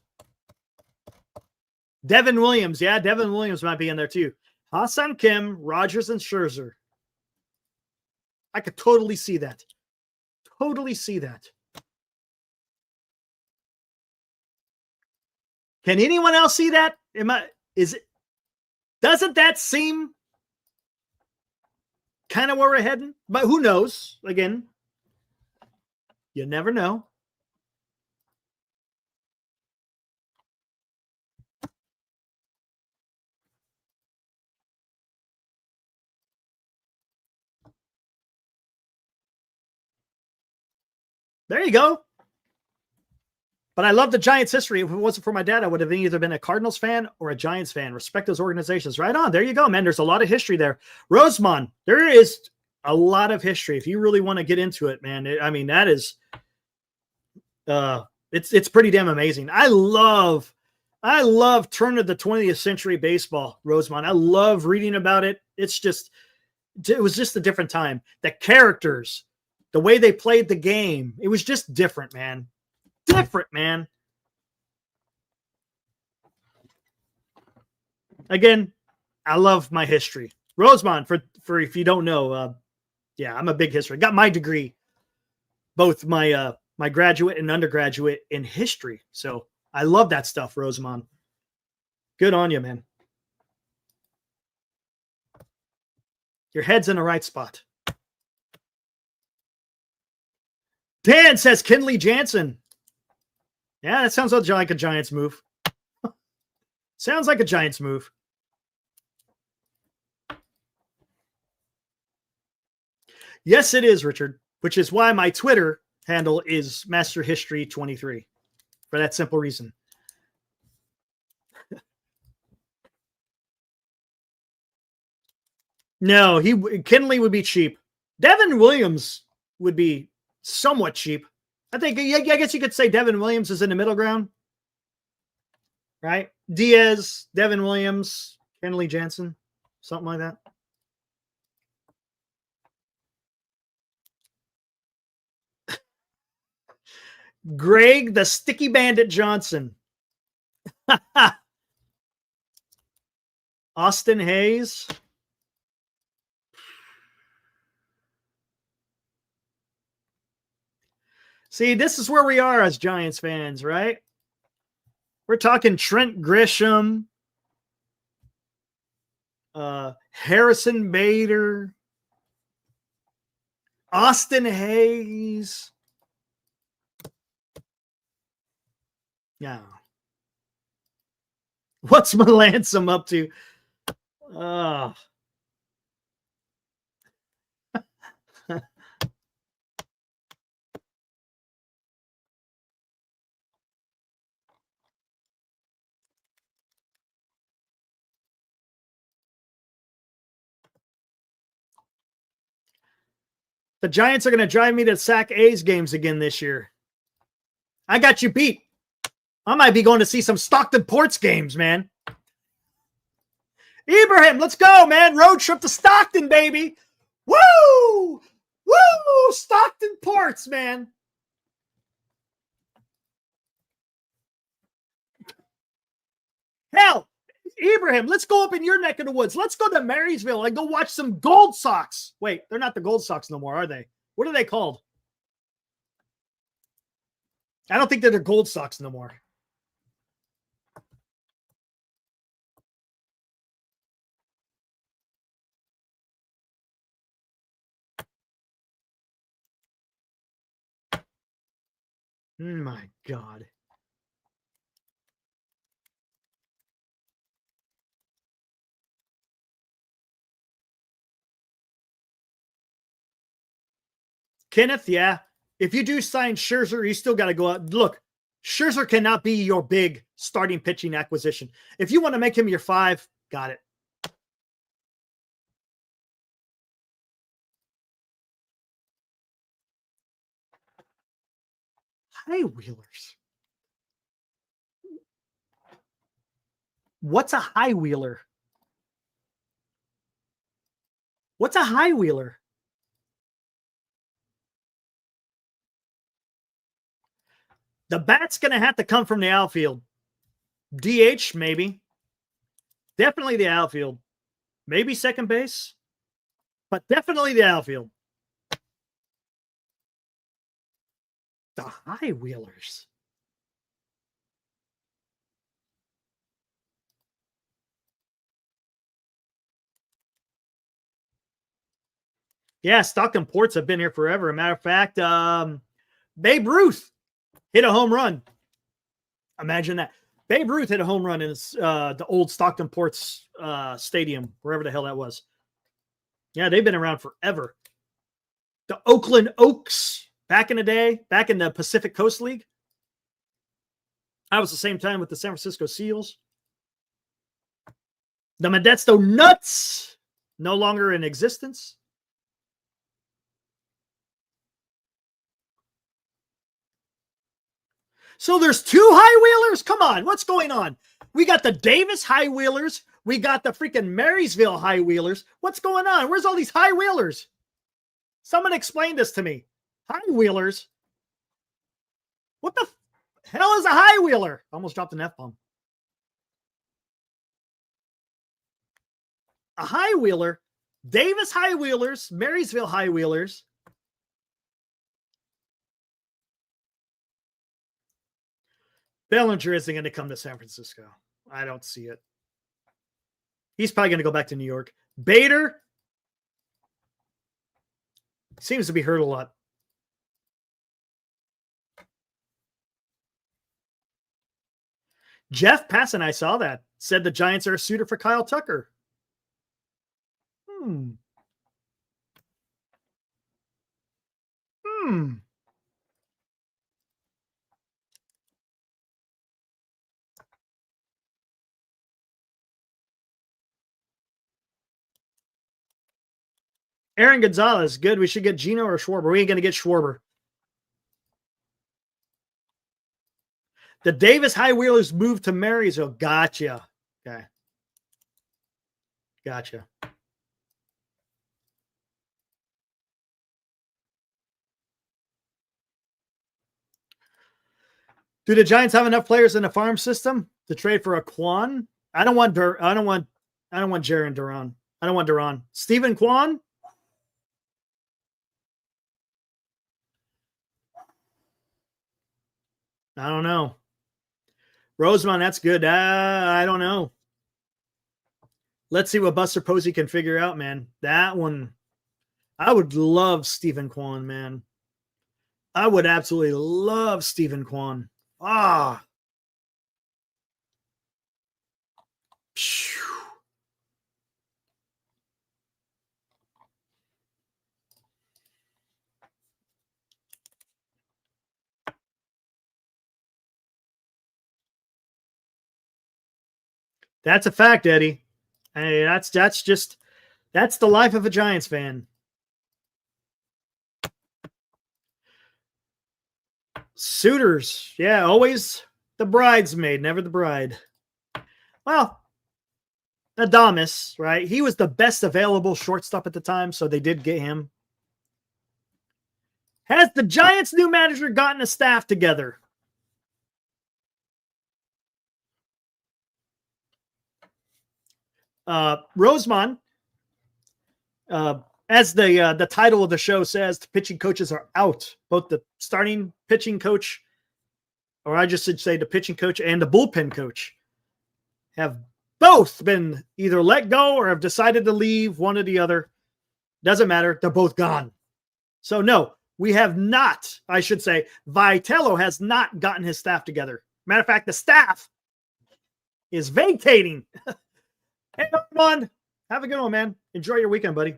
Devin Williams. Yeah, Devin Williams might be in there too. Hassan Kim, Rogers, and Scherzer. I could totally see that. Totally see that. Can anyone else see that? Doesn't that seem kind of where we're heading? But who knows? Again, you never know. There you go. But I love the Giants' history. If it wasn't for my dad, I would have either been a Cardinals fan or a Giants fan. Respect those organizations. Right on. There you go, man. There's a lot of history there. Rosemont, there is a lot of history. If you really want to get into it, man, that is, it's pretty damn amazing. I love turn of the 20th century baseball, Rosemont. I love reading about it. It was just a different time. The characters, the way they played the game, it was just different, man. Different, man. Again, I love my history. Rosemont, for if you don't know, I'm a big history. Got my degree, both my my graduate and undergraduate in history. So I love that stuff, Rosemont. Good on you, man. Your head's in the right spot. Dan says Kenley Jansen. Yeah, that sounds like a Giants move. Sounds like a Giants move. Yes, it is, Richard, which is why my Twitter handle is Master History 23 for that simple reason. No, Kenley would be cheap. Devin Williams would be somewhat cheap. I guess you could say Devin Williams is in the middle ground, right? Diaz, Devin Williams, Kenley Jansen, something like that. Greg, the Sticky Bandit Johnson. Austin Hayes. See, this is where we are as Giants fans, right? We're talking Trent Grisham, Harrison Bader, Austin Hayes. Yeah. What's Melanson up to? The Giants are going to drive me to Sac A's games again this year. I got you beat. I might be going to see some Stockton Ports games, man. Ibrahim, let's go, man. Road trip to Stockton, baby. Woo! Woo! Stockton Ports, man. Hell, Ibrahim, let's go up in your neck of the woods. Let's go to Marysville and go watch some Gold Sox. Wait, they're not the Gold Sox no more, are they? What are they called? I don't think they're the Gold Sox no more. My God. Kenneth, yeah. If you do sign Scherzer, you still got to go out. Look, Scherzer cannot be your big starting pitching acquisition. If you want to make him your 5, got it. High wheelers. What's a high wheeler? What's a high wheeler? The bat's going to have to come from the outfield. DH, maybe. Definitely the outfield. Maybe second base. But definitely the outfield. The high wheelers. Yeah, Stockton Ports have been here forever. As a matter of fact, Babe Ruth hit a home run. Imagine that. Babe Ruth hit a home run in the old Stockton Ports Stadium, wherever the hell that was. Yeah, they've been around forever. The Oakland Oaks, back in the day, back in the Pacific Coast League. That was the same time with the San Francisco Seals. The Modesto Nuts, no longer in existence. So there's 2 high wheelers? Come on, what's going on? We got the Davis high wheelers. We got the freaking Marysville high wheelers. What's going on? Where's all these high wheelers? Someone explain this to me. High wheelers? What the hell is a high wheeler? Almost dropped an F-bomb. A high wheeler? Davis high wheelers, Marysville high wheelers. Bellinger isn't going to come to San Francisco. I don't see it. He's probably going to go back to New York. Bader seems to be hurt a lot. Jeff Passan, I saw that, said the Giants are a suitor for Kyle Tucker. Aaron Gonzalez, good. We should get Gino or Schwarber. We ain't going to get Schwarber. The Davis High Wheelers moved to Marysville. Gotcha. Okay. Gotcha. Do the Giants have enough players in the farm system to trade for a Kwan? I don't want Jaron Duran. I don't want Duran. Stephen Kwan? I don't know. Rosemont, that's good. I don't know. Let's see what Buster Posey can figure out, man. That one, I would love Stephen Kwan, man. I would absolutely love Stephen Kwan. Ah. Phew. That's a fact, Eddie. Hey, that's the life of a Giants fan. Suitors. Yeah, always the bridesmaid, never the bride. Well, Adames, right? He was the best available shortstop at the time, so they did get him. Has the Giants' new manager gotten a staff together? Rosemond, as the title of the show says, the pitching coaches are out. Both the starting pitching coach, or I just should say the pitching coach and the bullpen coach, have both been either let go or have decided to leave, one or the other. Doesn't matter. They're both gone. So no, we have not, I should say, Vitello has not gotten his staff together. Matter of fact, the staff is vacating. Hey, Armand, have a good one, man. Enjoy your weekend, buddy.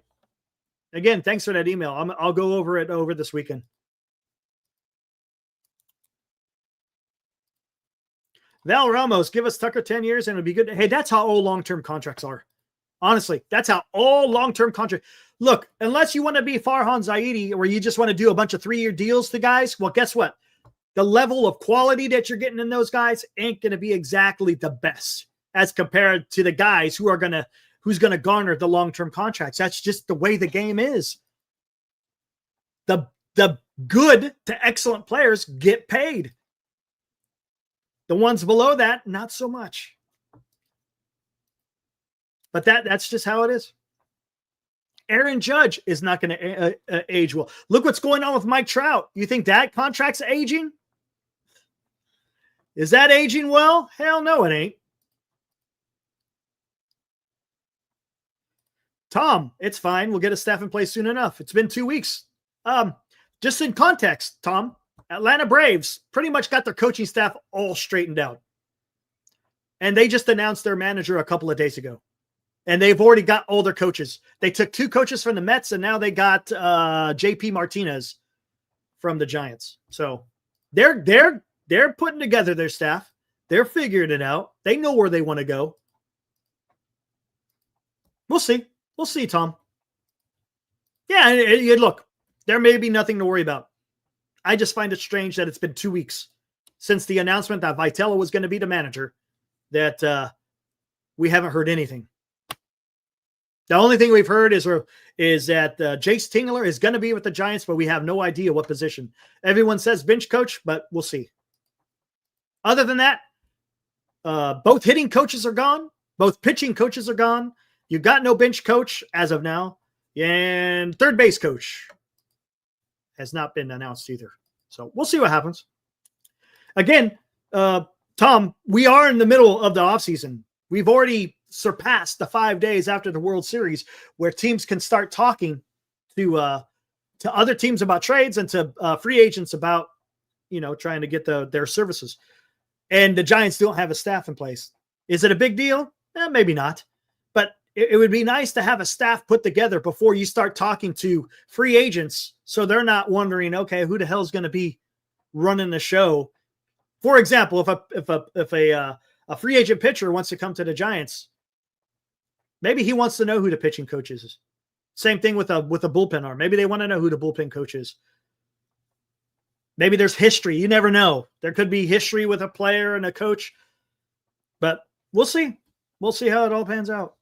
Again, thanks for that email. I'll go over it over this weekend. Val Ramos, give us Tucker 10 years and it'll be good. Hey, that's how all long-term contracts are. Honestly, that's how all long-term contracts. Look, unless you want to be Farhan Zaidi, where you just want to do a bunch of 3-year deals to guys, well, guess what? The level of quality that you're getting in those guys ain't going to be exactly the best as compared to the guys who's going to garner the long-term contracts. That's just the way the game is. The good to excellent players get paid. The ones below that, not so much. But that's just how it is. Aaron Judge is not going to age well. Look what's going on with Mike Trout. You think that contract's aging? Is that aging well? Hell no, it ain't. Tom, it's fine. We'll get a staff in place soon enough. It's been 2 weeks. Just in context, Tom, Atlanta Braves pretty much got their coaching staff all straightened out. And they just announced their manager a couple of days ago. And they've already got all their coaches. They took 2 coaches from the Mets, and now they got JP Martinez from the Giants. So they're putting together their staff. They're figuring it out. They know where they want to go. We'll see. We'll see, Tom. Yeah, and look, there may be nothing to worry about. I just find it strange that it's been 2 weeks since the announcement that Vitello was going to be the manager that we haven't heard anything. The only thing we've heard is that Jace Tingler is going to be with the Giants, but we have no idea what position. Everyone says bench coach, but we'll see. Other than that, both hitting coaches are gone. Both pitching coaches are gone. You've got no bench coach as of now. And third base coach has not been announced either. So we'll see what happens. Again, Tom, we are in the middle of the offseason. We've already surpassed the 5 days after the World Series where teams can start talking to other teams about trades and to free agents about, trying to get their services. And the Giants don't have a staff in place. Is it a big deal? Maybe not. But it would be nice to have a staff put together before you start talking to free agents so they're not wondering, okay, who the hell is going to be running the show? For example, if a free agent pitcher wants to come to the Giants, maybe he wants to know who the pitching coach is. Same thing with a bullpen arm. Maybe they want to know who the bullpen coach is. Maybe there's history. You never know. There could be history with a player and a coach. But we'll see. We'll see how it all pans out.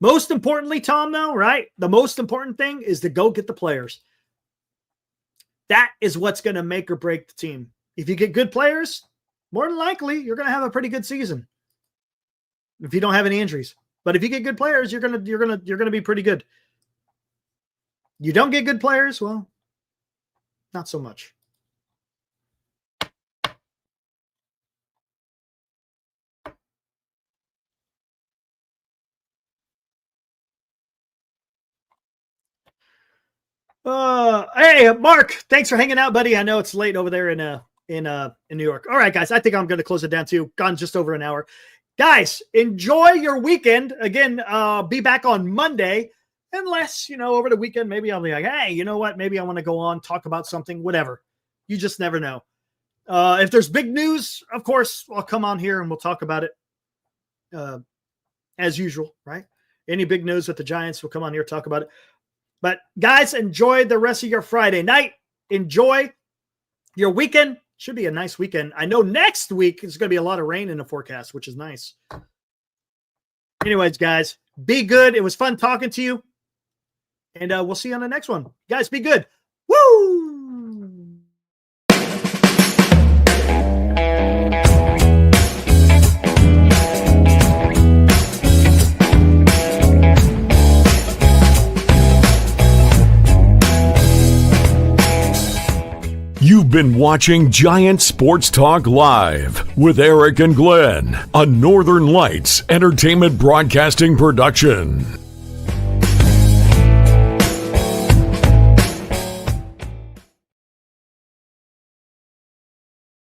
Most importantly, Tom, though, right? The most important thing is to go get the players. That is what's going to make or break the team. If you get good players, more than likely, you're going to have a pretty good season. If you don't have any injuries. But if you get good players, you're going to be pretty good. You don't get good players, well, not so much. Hey, Mark, thanks for hanging out, buddy. I know it's late over there in New York. All right, guys, I think I'm going to close it down too. Gone just over an hour. Guys, enjoy your weekend. Again, be back on Monday. Unless, over the weekend, maybe I'll be like, hey, you know what? Maybe I want to go on, talk about something, whatever. You just never know. If there's big news, of course, I'll come on here and we'll talk about it as usual, right? Any big news with the Giants, we'll come on here, talk about it. But guys, enjoy the rest of your Friday night. enjoy your weekend. Should be a nice weekend. I know next week it's going to be a lot of rain in the forecast, which is nice. Anyways, guys, be good. It was fun talking to you. And we'll see you on the next one. Guys, be good. Woo! You've been watching Giant Sports Talk Live with Eric and Glenn, a Northern Lights Entertainment Broadcasting production.